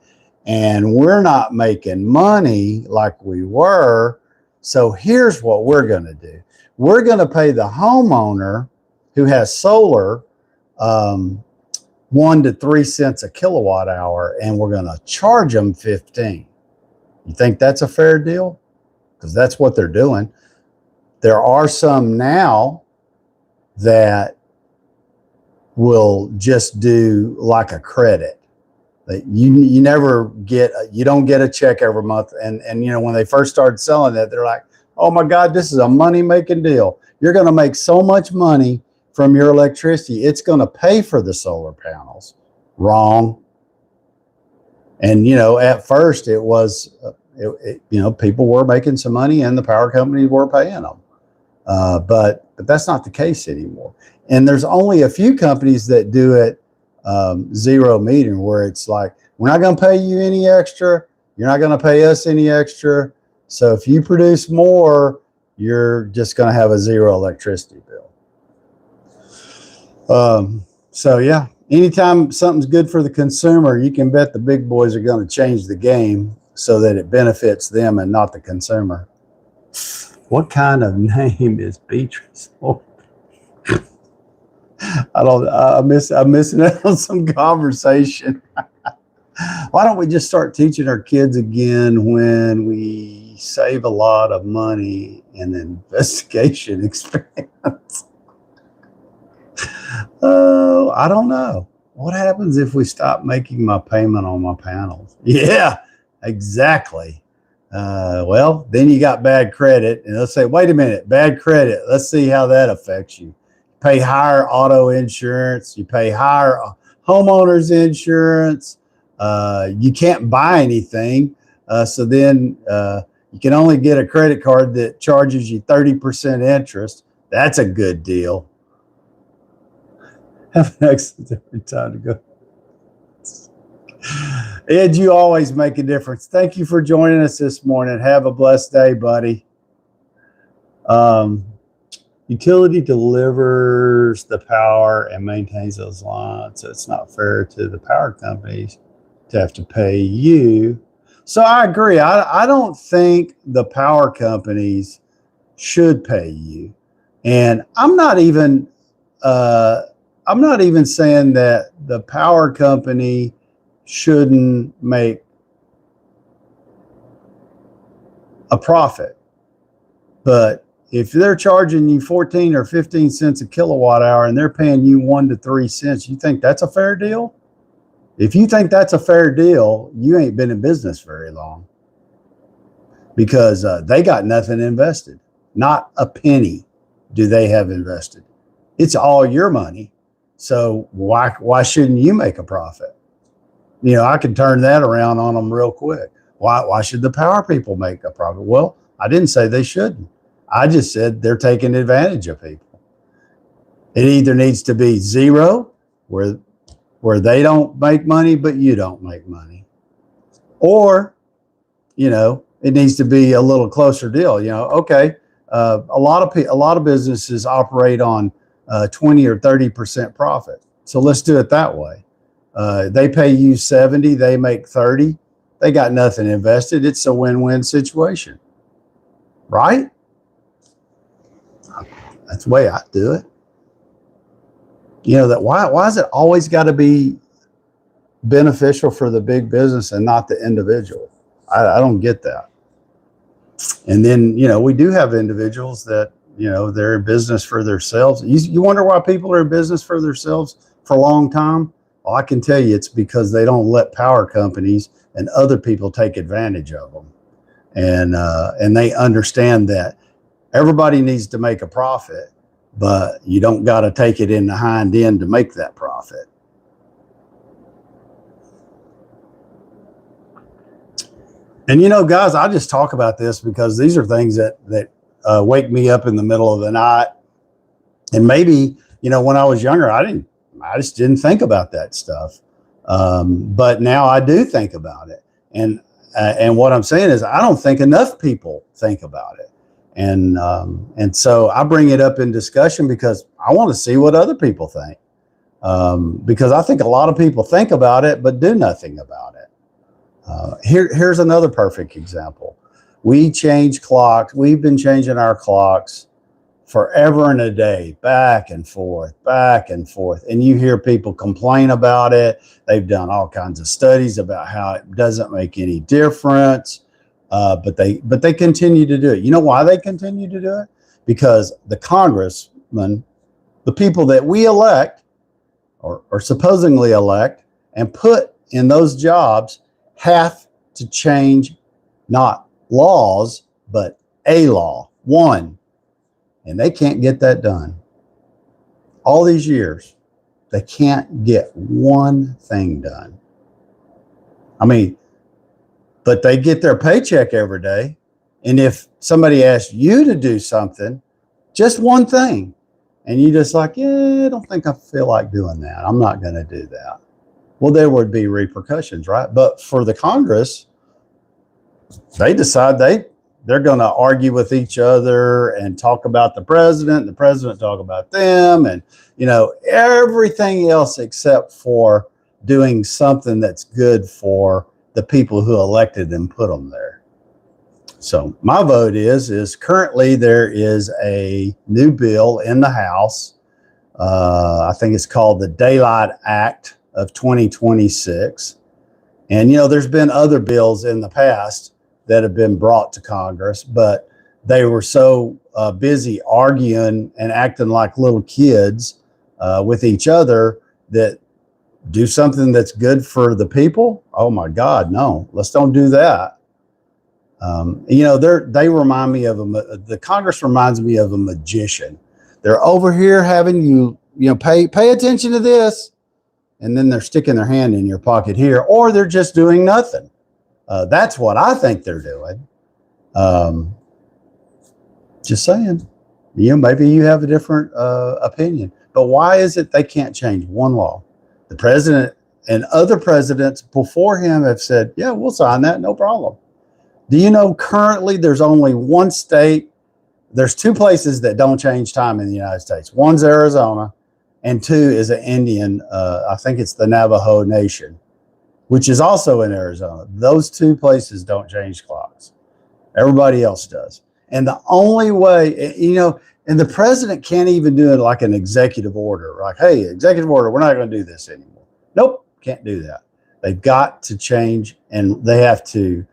and we're not making money like we were. So here's what we're going to do. We're going to pay the homeowner who has solar 1 to 3 cents a kilowatt hour, and we're going to charge them 15. You think that's a fair deal? Because that's what they're doing. There are some now that will just do like a credit. You never get, you don't get a check every month. And you know, when they first started selling that, they're like, oh my God, this is a money-making deal. You're going to make so much money from your electricity. It's going to pay for the solar panels. Wrong. And, you know, at first it was, you know, people were making some money and the power companies were paying them. But that's not the case anymore. And there's only a few companies that do it zero metering, where it's like, we're not going to pay you any extra. You're not going to pay us any extra. So if you produce more, you're just going to have a zero electricity bill. So yeah, anytime something's good for the consumer, you can bet the big boys are going to change the game so that it benefits them and not the consumer. What kind of name is Beatrice? I'm missing out on some conversation. Why don't we just start teaching our kids again when we save a lot of money in investigation expense? Oh, I don't know. What happens if we stop making my payment on my panels? Yeah, exactly. Well, then you got bad credit, and let's say, wait a minute, bad credit. Let's see how that affects you. Pay higher auto insurance. You pay higher homeowners insurance. You can't buy anything. So then you can only get a credit card that charges you 30% interest. That's a good deal. Have an excellent time to go. Ed, you always make a difference. Thank you for joining us this morning. Have a blessed day, buddy. Utility delivers the power and maintains those lines, so it's not fair to the power companies to have to pay you. So I agree. I don't think the power companies should pay you, and I'm not even saying that the power company shouldn't make a profit, but if they're charging you 14 or 15 cents a kilowatt hour and they're paying you 1 to 3 cents, you think that's a fair deal? If you think that's a fair deal, you ain't been in business very long, because they got nothing invested. Not a penny do they have invested. It's all your money. So why shouldn't you make a profit? You know, I can turn that around on them real quick. Why should the power people make a profit? Well, I didn't say they shouldn't. I just said they're taking advantage of people. It either needs to be zero, where they don't make money, but you don't make money. Or, you know, it needs to be a little closer deal. You know, okay, a lot of businesses operate on 20 or 30% profit. So let's do it that way. They pay you 70, they make 30. They got nothing invested. It's a win-win situation, right? That's the way I do it. You know, that why is it always got to be beneficial for the big business and not the individual? I don't get that. And then, you know, we do have individuals that, you know, they're in business for themselves. You wonder why people are in business for themselves for a long time? Well, I can tell you it's because they don't let power companies and other people take advantage of them. And they understand that everybody needs to make a profit, but you don't got to take it in the hind end to make that profit. And, you know, guys, I just talk about this because these are things that wake me up in the middle of the night. And maybe, you know, when I was younger, I just didn't think about that stuff. But now I do think about it. And what I'm saying is I don't think enough people think about it. And so I bring it up in discussion because I want to see what other people think. Because I think a lot of people think about it, but do nothing about it. Here's another perfect example. We change clocks. We've been changing our clocks forever and a day, back and forth. And you hear people complain about it. They've done all kinds of studies about how it doesn't make any difference. But they continue to do it. You know why they continue to do it? because the congressmen, the people that we elect or supposedly elect and put in those jobs, have to change not laws, but a law, one. And they can't get that done. All these years, they can't get one thing done. I mean, but they get their paycheck every day. And if somebody asks you to do something, just one thing, and you just like, yeah, I don't think I feel like doing that. I'm not going to do that. Well, there would be repercussions, right? But for the Congress, they decide they're going to argue with each other and talk about the president talk about them, and everything else except for doing something that's good for the people who elected and put them there. So my vote is currently there is a new bill in the House. I think it's called the Daylight Act of 2026. And, there's been other bills in the past that have been brought to Congress, but they were so busy arguing and acting like little kids with each other that do something that's good for the people. Oh my God, no, let's don't do that. They remind me of the Congress reminds me of a magician. They're over here having you pay attention to this, and then they're sticking their hand in your pocket here, or they're just doing nothing. That's what I think they're doing. Just saying, maybe you have a different opinion, but why is it they can't change one law? The president and other presidents before him have said, yeah, we'll sign that, no problem. Do you know currently there's only one state, there's two places that don't change time in the United States. One's Arizona, and two is an Indian, I think it's the Navajo Nation, which is also in Arizona. Those two places don't change clocks. Everybody else does. And the only way, and the president can't even do it like an executive order, like, hey, executive order, we're not going to do this anymore. Nope, can't do that. They've got to change, and they have to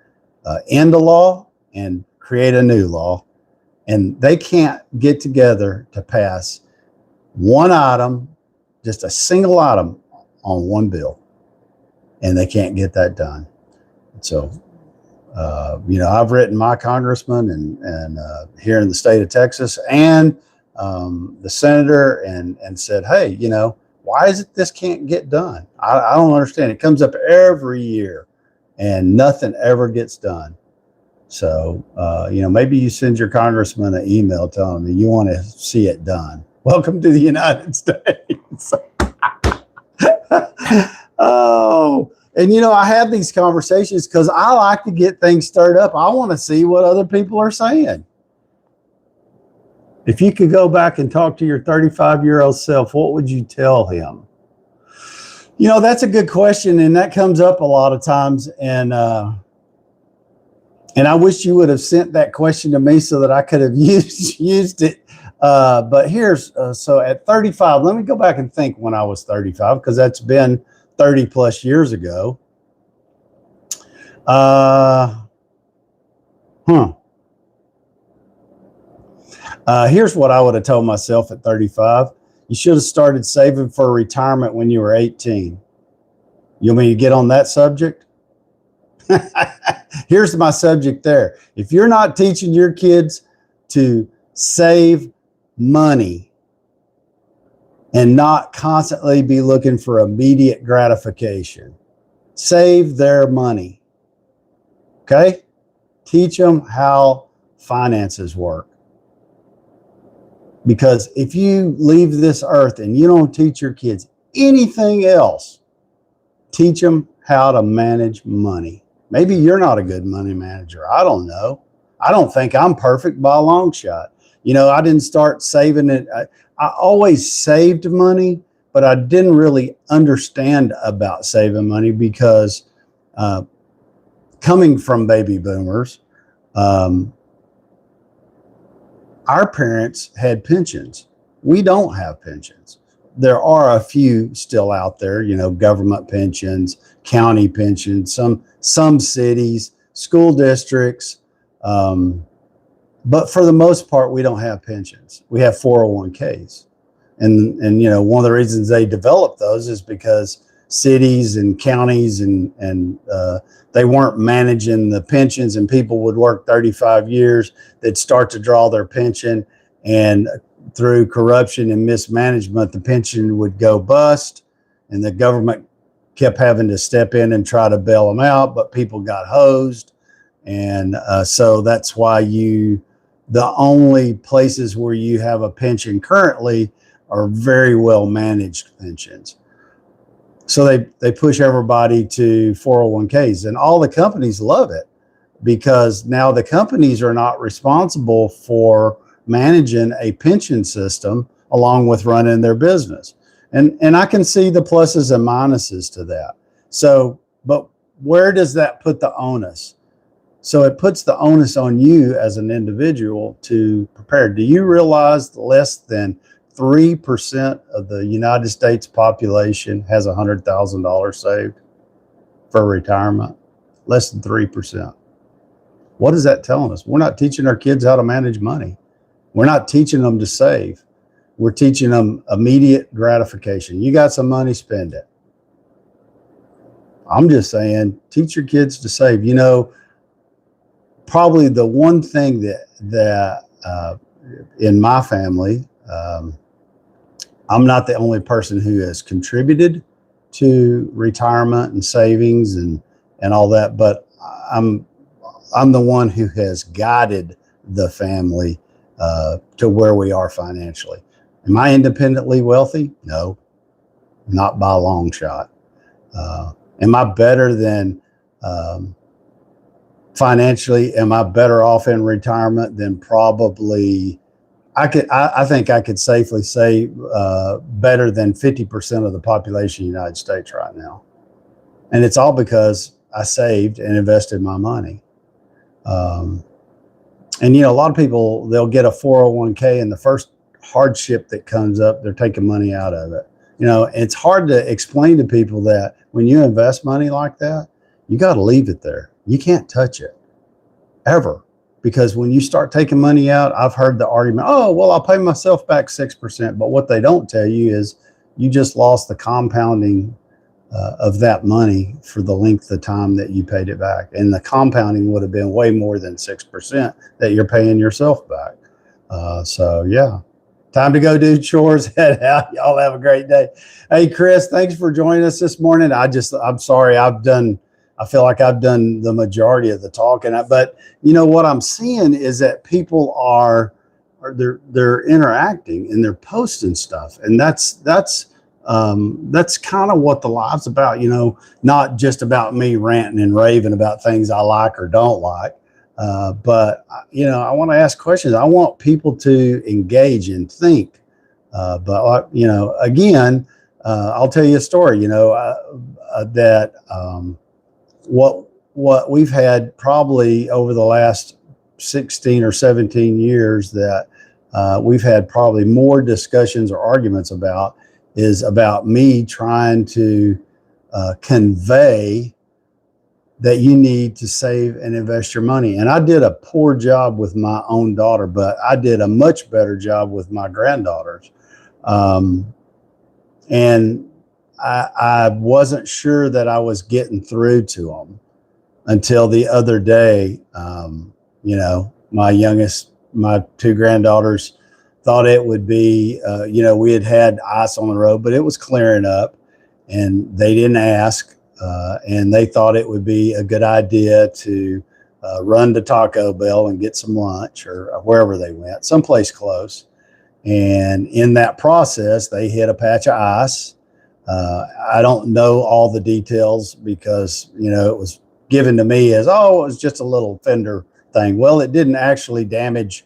end a law and create a new law. And they can't get together to pass one item, just a single item on one bill. And they can't get that done. So, I've written my congressman and here in the state of Texas and the senator and said, hey, why is it this can't get done? I don't understand. It comes up every year and nothing ever gets done. So, maybe you send your congressman an email telling me you want to see it done. Welcome to the United States. Oh, and I have these conversations because I like to get things stirred up. I want to see what other people are saying. If you could go back and talk to your 35-year-old self, what would you tell him? That's a good question, and that comes up a lot of times. And I wish you would have sent that question to me so that I could have used it. But here's so at 35, let me go back and think when I was 35, because that's been 30 plus years ago. Here's what I would have told myself at 35. You should have started saving for retirement when you were 18. You want me to get on that subject? Here's my subject there. If you're not teaching your kids to save money and not constantly be looking for immediate gratification, save their money. Okay? Teach them how finances work. Because if you leave this earth and you don't teach your kids anything else, teach them how to manage money. Maybe you're not a good money manager. I don't know. I don't think I'm perfect by a long shot. I didn't start saving it. I always saved money, but I didn't really understand about saving money because coming from baby boomers, our parents had pensions. We don't have pensions. There are a few still out there, government pensions, county pensions, some cities, school districts, But for the most part, we don't have pensions. We have 401ks. And one of the reasons they developed those is because cities and counties and they weren't managing the pensions, and people would work 35 years. They'd start to draw their pension, and through corruption and mismanagement, the pension would go bust, and the government kept having to step in and try to bail them out, but people got hosed. And so that's why the only places where you have a pension currently are very well managed pensions. So they push everybody to 401ks, and all the companies love it because now the companies are not responsible for managing a pension system along with running their business. And I can see the pluses and minuses to that. So, but where does that put the onus? So it puts the onus on you as an individual to prepare. Do you realize less than 3% of the United States population has $100,000 saved for retirement? Less than 3%. What is that telling us? We're not teaching our kids how to manage money. We're not teaching them to save. We're teaching them immediate gratification. You got some money, spend it. I'm just saying, teach your kids to save. Probably the one thing that in my family, I'm not the only person who has contributed to retirement and savings and all that, but I'm the one who has guided the family to where we are financially. Am I independently wealthy? No, not by a long shot. Am I better than financially? Am I better off in retirement than probably? I think I could safely say better than 50% of the population of the United States right now. And it's all because I saved and invested my money. And a lot of people, they'll get a 401k, and the first hardship that comes up, they're taking money out of it. It's hard to explain to people that when you invest money like that, you got to leave it there. You can't touch it ever. Because when you start taking money out, I've heard the argument, oh, well, I'll pay myself back 6%. But what they don't tell you is you just lost the compounding of that money for the length of time that you paid it back. And the compounding would have been way more than 6% that you're paying yourself back. So, yeah, time to go do chores. Head out. Y'all have a great day. Hey, Chris, thanks for joining us this morning. I'm sorry, I feel like I've done the majority of the talking, but what I'm seeing is that people they're interacting and they're posting stuff, and that's kind of what the live's about. Not just about me ranting and raving about things I like or don't like, but I want to ask questions. I want people to engage and think. But again, I'll tell you a story. That. What we've had probably over the last 16 or 17 years that we've had probably more discussions or arguments about is about me trying to convey that you need to save and invest your money. And I did a poor job with my own daughter, but I did a much better job with my granddaughters. And I wasn't sure that I was getting through to them until the other day. My two granddaughters thought it would be, we had ice on the road, but it was clearing up, and they didn't ask. And they thought it would be a good idea to run to Taco Bell and get some lunch or wherever they went, someplace close. And in that process, they hit a patch of ice. I don't know all the details because, it was given to me as, it was just a little fender thing. Well, it didn't actually damage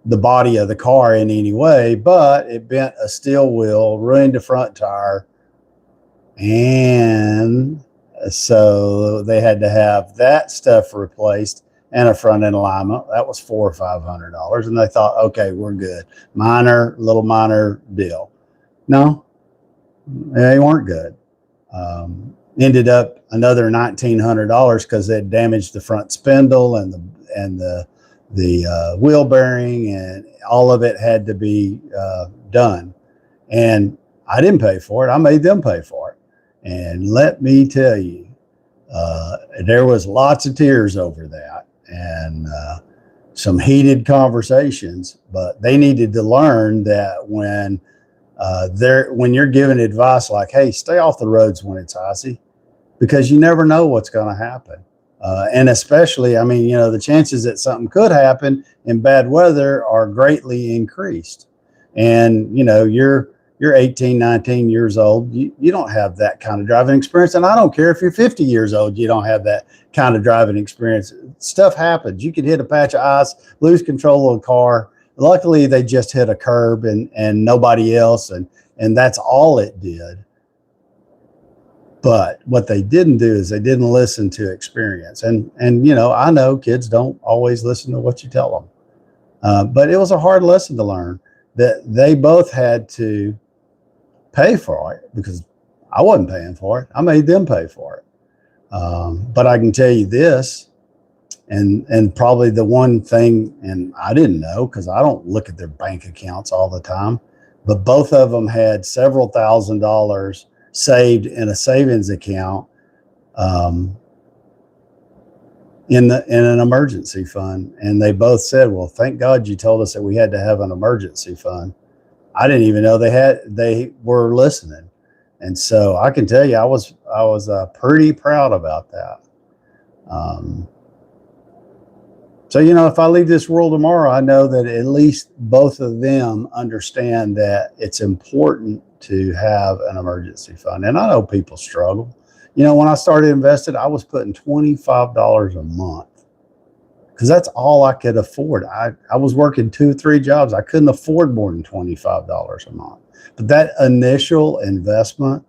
the body of the car in any way, but it bent a steel wheel, ruined the front tire. And so they had to have that stuff replaced and a front end alignment. That was $400 or $500. And they thought, okay, we're good. Little minor deal. No. They weren't good. Ended up another $1,900 because they damaged the front spindle and the wheel bearing, and all of it had to be done. And I didn't pay for it. I made them pay for it. And let me tell you, there was lots of tears over that, and some heated conversations. But they needed to learn that when you're giving advice like, "Hey, stay off the roads when it's icy," because you never know what's going to happen. And especially, I mean, the chances that something could happen in bad weather are greatly increased. And, you're 18, 19 years old. You don't have that kind of driving experience. And I don't care if you're 50 years old, you don't have that kind of driving experience. Stuff happens. You could hit a patch of ice, lose control of the car. Luckily, they just hit a curb and nobody else. And that's all it did. But what they didn't do is they didn't listen to experience. And I know kids don't always listen to what you tell them. But it was a hard lesson to learn that they both had to pay for it, because I wasn't paying for it. I made them pay for it. But I can tell you this, and probably the one thing, and I didn't know because I don't look at their bank accounts all the time, but both of them had several $1,000s saved in a savings account in an emergency fund. And they both said, "Well, thank God you told us that we had to have an emergency fund." I didn't even know they were listening. And so I can tell you, I was pretty proud about that. So, if I leave this world tomorrow, I know that at least both of them understand that it's important to have an emergency fund. And I know people struggle. When I started investing, I was putting $25 a month because that's all I could afford. I was working 2-3 jobs. I couldn't afford more than $25 a month. But that initial investment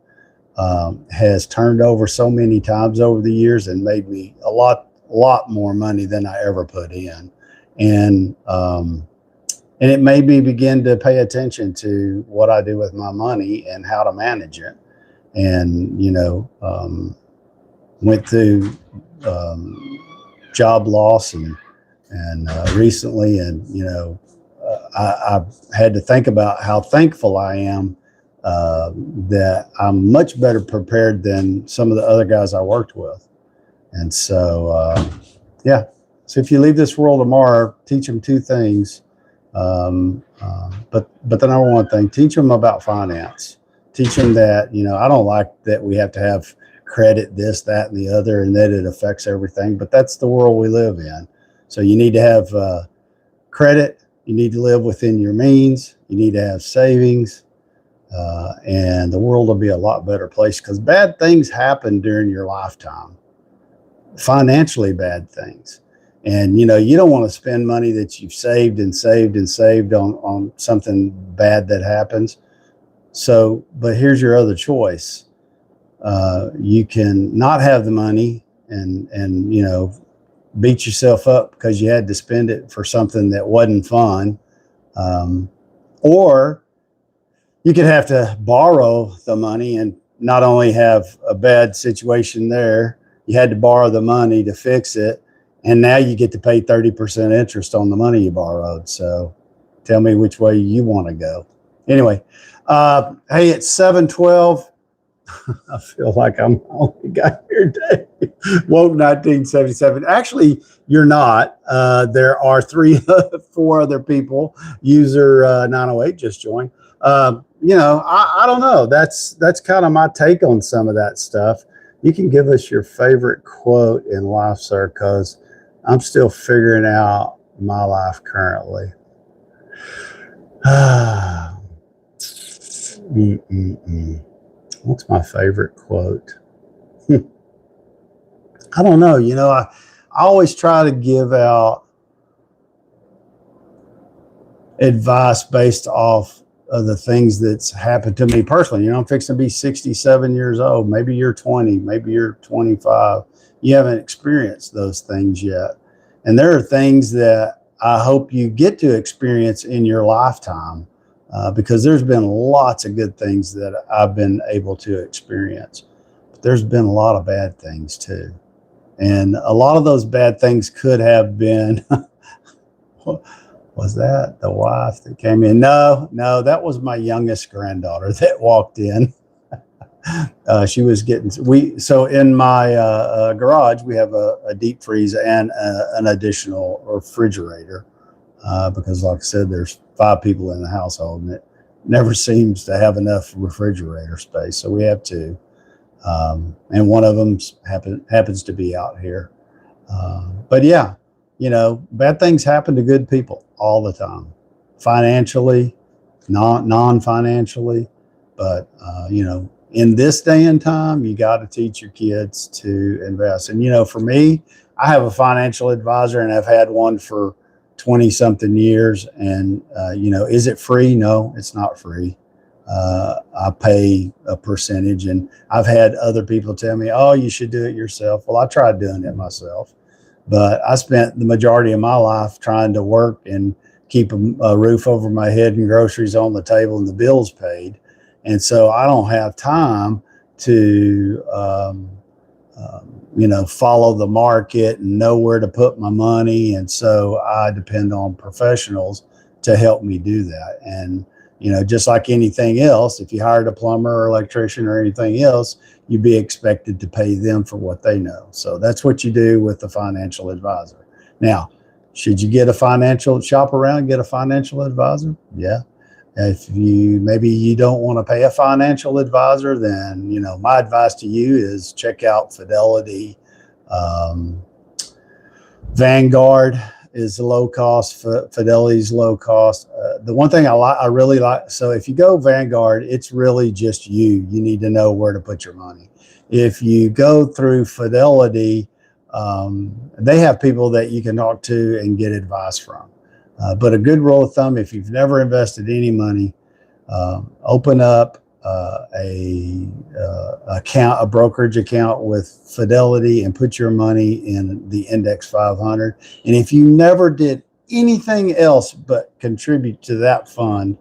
has turned over so many times over the years and made me a lot more money than I ever put in. And it made me begin to pay attention to what I do with my money and how to manage it. And, went through job loss and recently, and, I had to think about how thankful I am that I'm much better prepared than some of the other guys I worked with. And so, so if you leave this world tomorrow, teach them 2 things. But the number one thing, teach them about finance. Teach them that, I don't like that we have to have credit, this, that, and the other, and that it affects everything. But that's the world we live in. So you need to have credit. You need to live within your means. You need to have savings. And the world will be a lot better place, because bad things happen during your lifetime. Financially bad things. And, you don't want to spend money that you've saved and saved and saved on something bad that happens. So, but here's your other choice. You can not have the money and beat yourself up because you had to spend it for something that wasn't fun. Or you could have to borrow the money and not only have a bad situation there, you had to borrow the money to fix it. And now you get to pay 30% interest on the money you borrowed. So tell me which way you want to go. Anyway, hey, it's 7:12. I feel like I'm the only guy here today. Woke 1977. Actually, you're not. There are 4 other people. User 908 just joined. I don't know. That's kind of my take on some of that stuff. You can give us your favorite quote in life, sir, because I'm still figuring out my life currently. What's my favorite quote? I don't know. I always try to give out advice based off of the things that's happened to me personally. I'm fixing to be 67 years old. Maybe you're 20, maybe you're 25. You haven't experienced those things yet. And there are things that I hope you get to experience in your lifetime, because there's been lots of good things that I've been able to experience. But there's been a lot of bad things too. And a lot of those bad things could have been Was that the wife that came in? No, that was my youngest granddaughter that walked in. She was getting, so in my garage, we have a deep freeze and an additional refrigerator because like I said, there's 5 people in the household and it never seems to have enough refrigerator space. So we have 2. And one of them happens to be out here. But yeah, bad things happen to good people all the time, financially, non-financially. But, in this day and time, you got to teach your kids to invest. And, for me, I have a financial advisor and I've had one for 20 something years. And, is it free? No, it's not free. I pay a percentage, and I've had other people tell me, oh, you should do it yourself. Well, I tried doing it myself, but I spent the majority of my life trying to work and keep a roof over my head and groceries on the table and the bills paid. And so I don't have time to, follow the market and know where to put my money. And so I depend on professionals to help me do that. And, just like anything else, if you hired a plumber or electrician or anything else, you'd be expected to pay them for what they know. So that's what you do with the financial advisor. Now, should you shop around and get a financial advisor? Yeah. If maybe you don't want to pay a financial advisor, then, my advice to you is check out Fidelity. Vanguard is low cost. Fidelity's low cost. The one thing I really like, so if you go Vanguard, it's really just you need to know where to put your money. If you go through Fidelity, they have people that you can talk to and get advice from. But a good rule of thumb, if you've never invested any money, open up a brokerage account with Fidelity and put your money in the Index 500. And if you never did anything else but contribute to that fund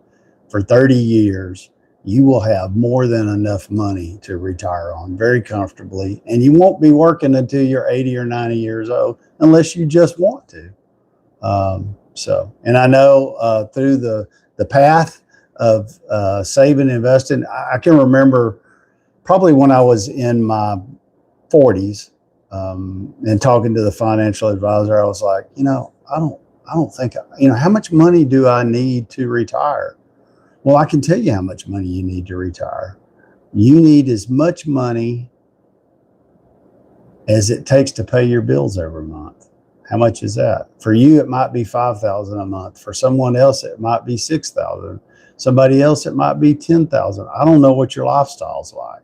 for 30 years, you will have more than enough money to retire on very comfortably. And you won't be working until you're 80 or 90 years old unless you just want to. And I know through the path of saving and investing, I can remember probably when I was in my 40s and talking to the financial advisor, I was like, I don't think, how much money do I need to retire? Well, I can tell you how much money you need to retire. You need as much money as it takes to pay your bills every month. How much is that? For you, it might be $5,000 a month. For someone else, it might be $6,000. Somebody else, it might be $10,000. I don't know what your lifestyle's like.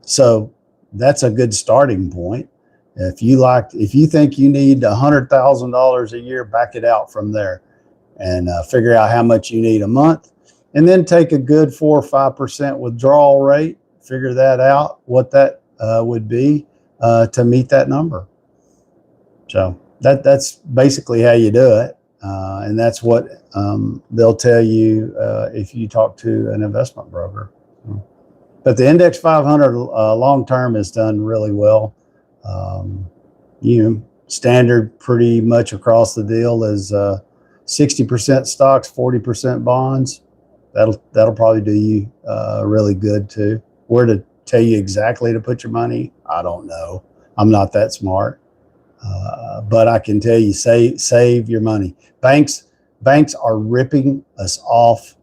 So that's a good starting point. If you think you need $100,000 a year, back it out from there and figure out how much you need a month, and then take a good 4 or 5% withdrawal rate. Figure that out, what that would be to meet that number. So that's basically how you do it. And that's what they'll tell you if you talk to an investment broker. But the Index 500 long-term has done really well. Standard pretty much across the deal is 60% stocks, 40% bonds. That'll probably do you really good too. Where to tell you exactly to put your money, I don't know. I'm not that smart. But I can tell you, save your money. Banks are ripping us off,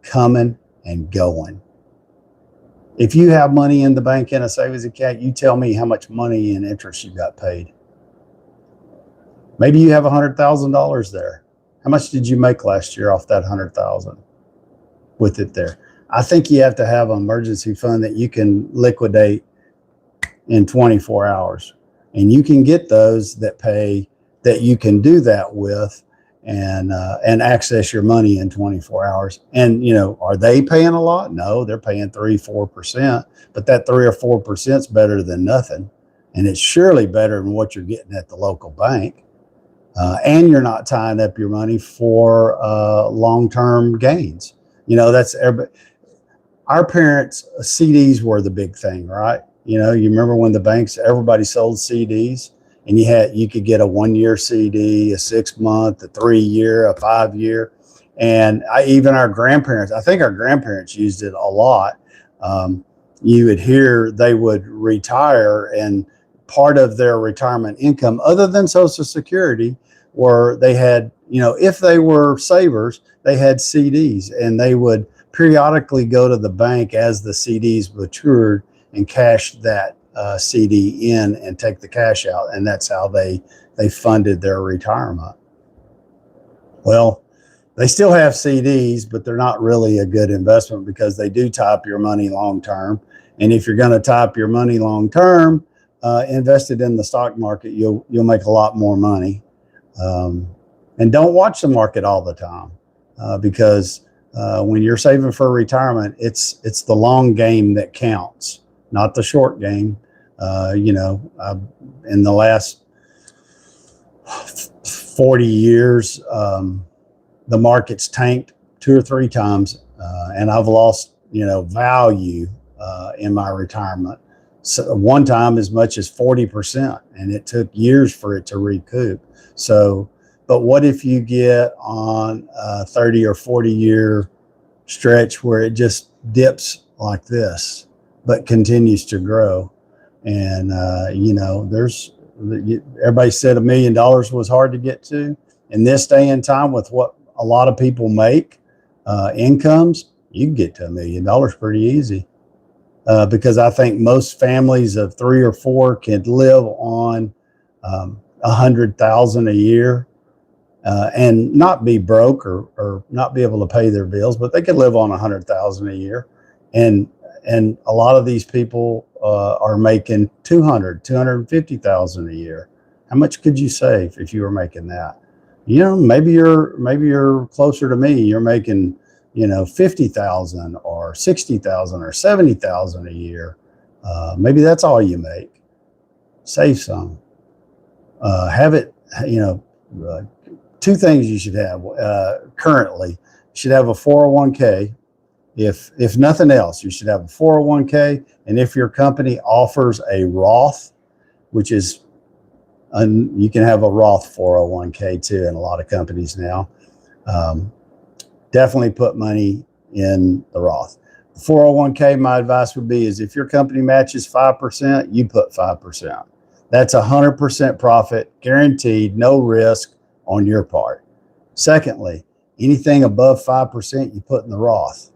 coming and going. If you have money in the bank in a savings account, you tell me how much money in interest you got paid. Maybe you have $100,000 there. How much did you make last year off that $100,000 with it there? I think you have to have an emergency fund that you can liquidate in 24 hours. And you can get those that you can do that with and access your money in 24 hours. And, are they paying a lot? No, they're paying 3-4%, but that 3 or 4% is better than nothing. And it's surely better than what you're getting at the local bank. And you're not tying up your money for long-term gains. That's everybody. Our parents, CDs were the big thing, right? You remember when everybody sold CDs, and you could get a 1-year CD, a 6-month, a 3-year, a 5-year. And even our grandparents, I think our grandparents used it a lot. You would hear they would retire, and part of their retirement income, other than Social Security, where they had, if they were savers, they had CDs, and they would periodically go to the bank as the CDs matured and cash that CD in and take the cash out. And that's how they funded their retirement. Well, they still have CDs, but they're not really a good investment because they do tie up your money long term. And if you're going to tie up your money long term, invested in the stock market, you'll make a lot more money. And don't watch the market all the time, because when you're saving for retirement, it's the long game that counts, not the short game. In the last 40 years, the market's tanked 2 or 3 times, and I've lost, value in my retirement. So one time as much as 40%, and it took years for it to recoup. So, but what if you get on a 30 or 40-year stretch where it just dips like this, but continues to grow? And, everybody said $1 million was hard to get to. In this day and time, with what a lot of people make, incomes, you can get to $1 million pretty easy. Because I think most families of 3 or 4 can live on $100,000 a year, and not be broke or not be able to pay their bills, but they could live on $100,000 a year. And a lot of these people are making $250,000 a year. How much could you save if you were making that? Maybe you're closer to me. You're making, 50,000 or 60,000 or 70,000 a year. Maybe that's all you make. Save some. Have it, 2 things you should have currently. You should have a 401k. If nothing else, you should have a 401k. And if your company offers a Roth, which is, you can have a Roth 401k too in a lot of companies now. Definitely put money in the Roth. 401k, my advice would be is if your company matches 5%, you put 5%. That's 100% profit, guaranteed, no risk on your part. Secondly, anything above 5%, you put in the Roth.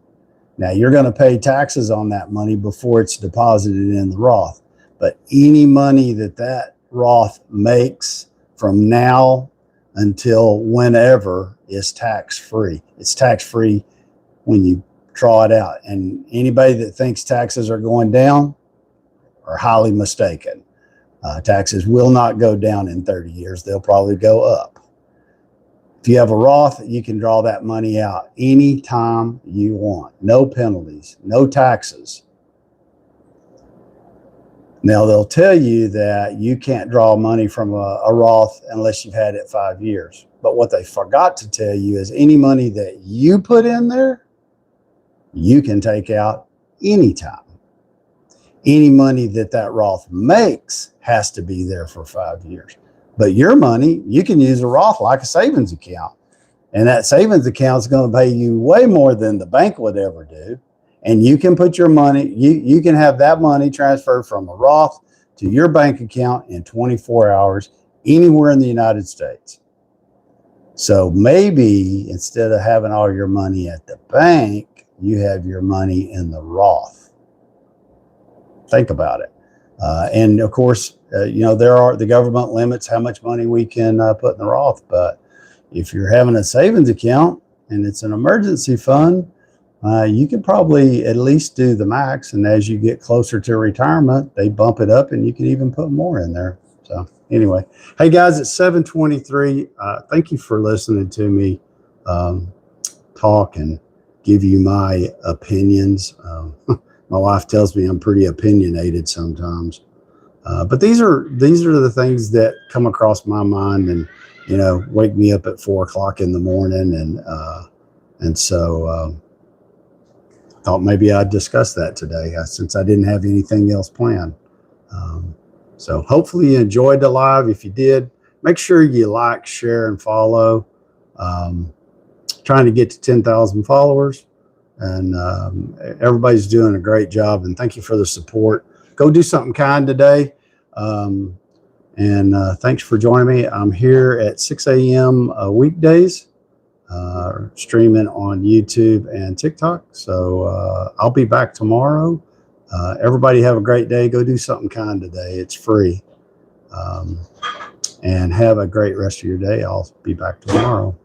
Now, you're going to pay taxes on that money before it's deposited in the Roth. But any money that Roth makes from now until whenever is tax-free. It's tax-free when you draw it out. And anybody that thinks taxes are going down are highly mistaken. Taxes will not go down in 30 years. They'll probably go up. If you have a Roth, you can draw that money out anytime you want. No penalties, no taxes. Now, they'll tell you that you can't draw money from a Roth unless you've had it 5 years. But what they forgot to tell you is any money that you put in there, you can take out anytime. Any money that Roth makes has to be there for 5 years. But your money, you can use a Roth like a savings account. And that savings account is going to pay you way more than the bank would ever do. And you can put your money, you can have that money transferred from a Roth to your bank account in 24 hours anywhere in the United States. So maybe instead of having all your money at the bank, you have your money in the Roth. Think about it. And of course, the government limits how much money we can put in the Roth. But if you're having a savings account and it's an emergency fund, you could probably at least do the max. And as you get closer to retirement, they bump it up and you can even put more in there. So anyway, hey guys, it's 7:23. Thank you for listening to me talk and give you my opinions. My wife tells me I'm pretty opinionated sometimes. But these are the things that come across my mind and, wake me up at 4 o'clock in the morning. And so thought maybe I'd discuss that today since I didn't have anything else planned. So hopefully you enjoyed the live. If you did, make sure you like, share, and follow. Trying to get to 10,000 followers, and everybody's doing a great job. And thank you for the support. Go do something kind today. And thanks for joining me. I'm here at 6 a.m. Weekdays, streaming on YouTube and TikTok. So I'll be back tomorrow. Everybody have a great day. Go do something kind today. It's free. And have a great rest of your day. I'll be back tomorrow.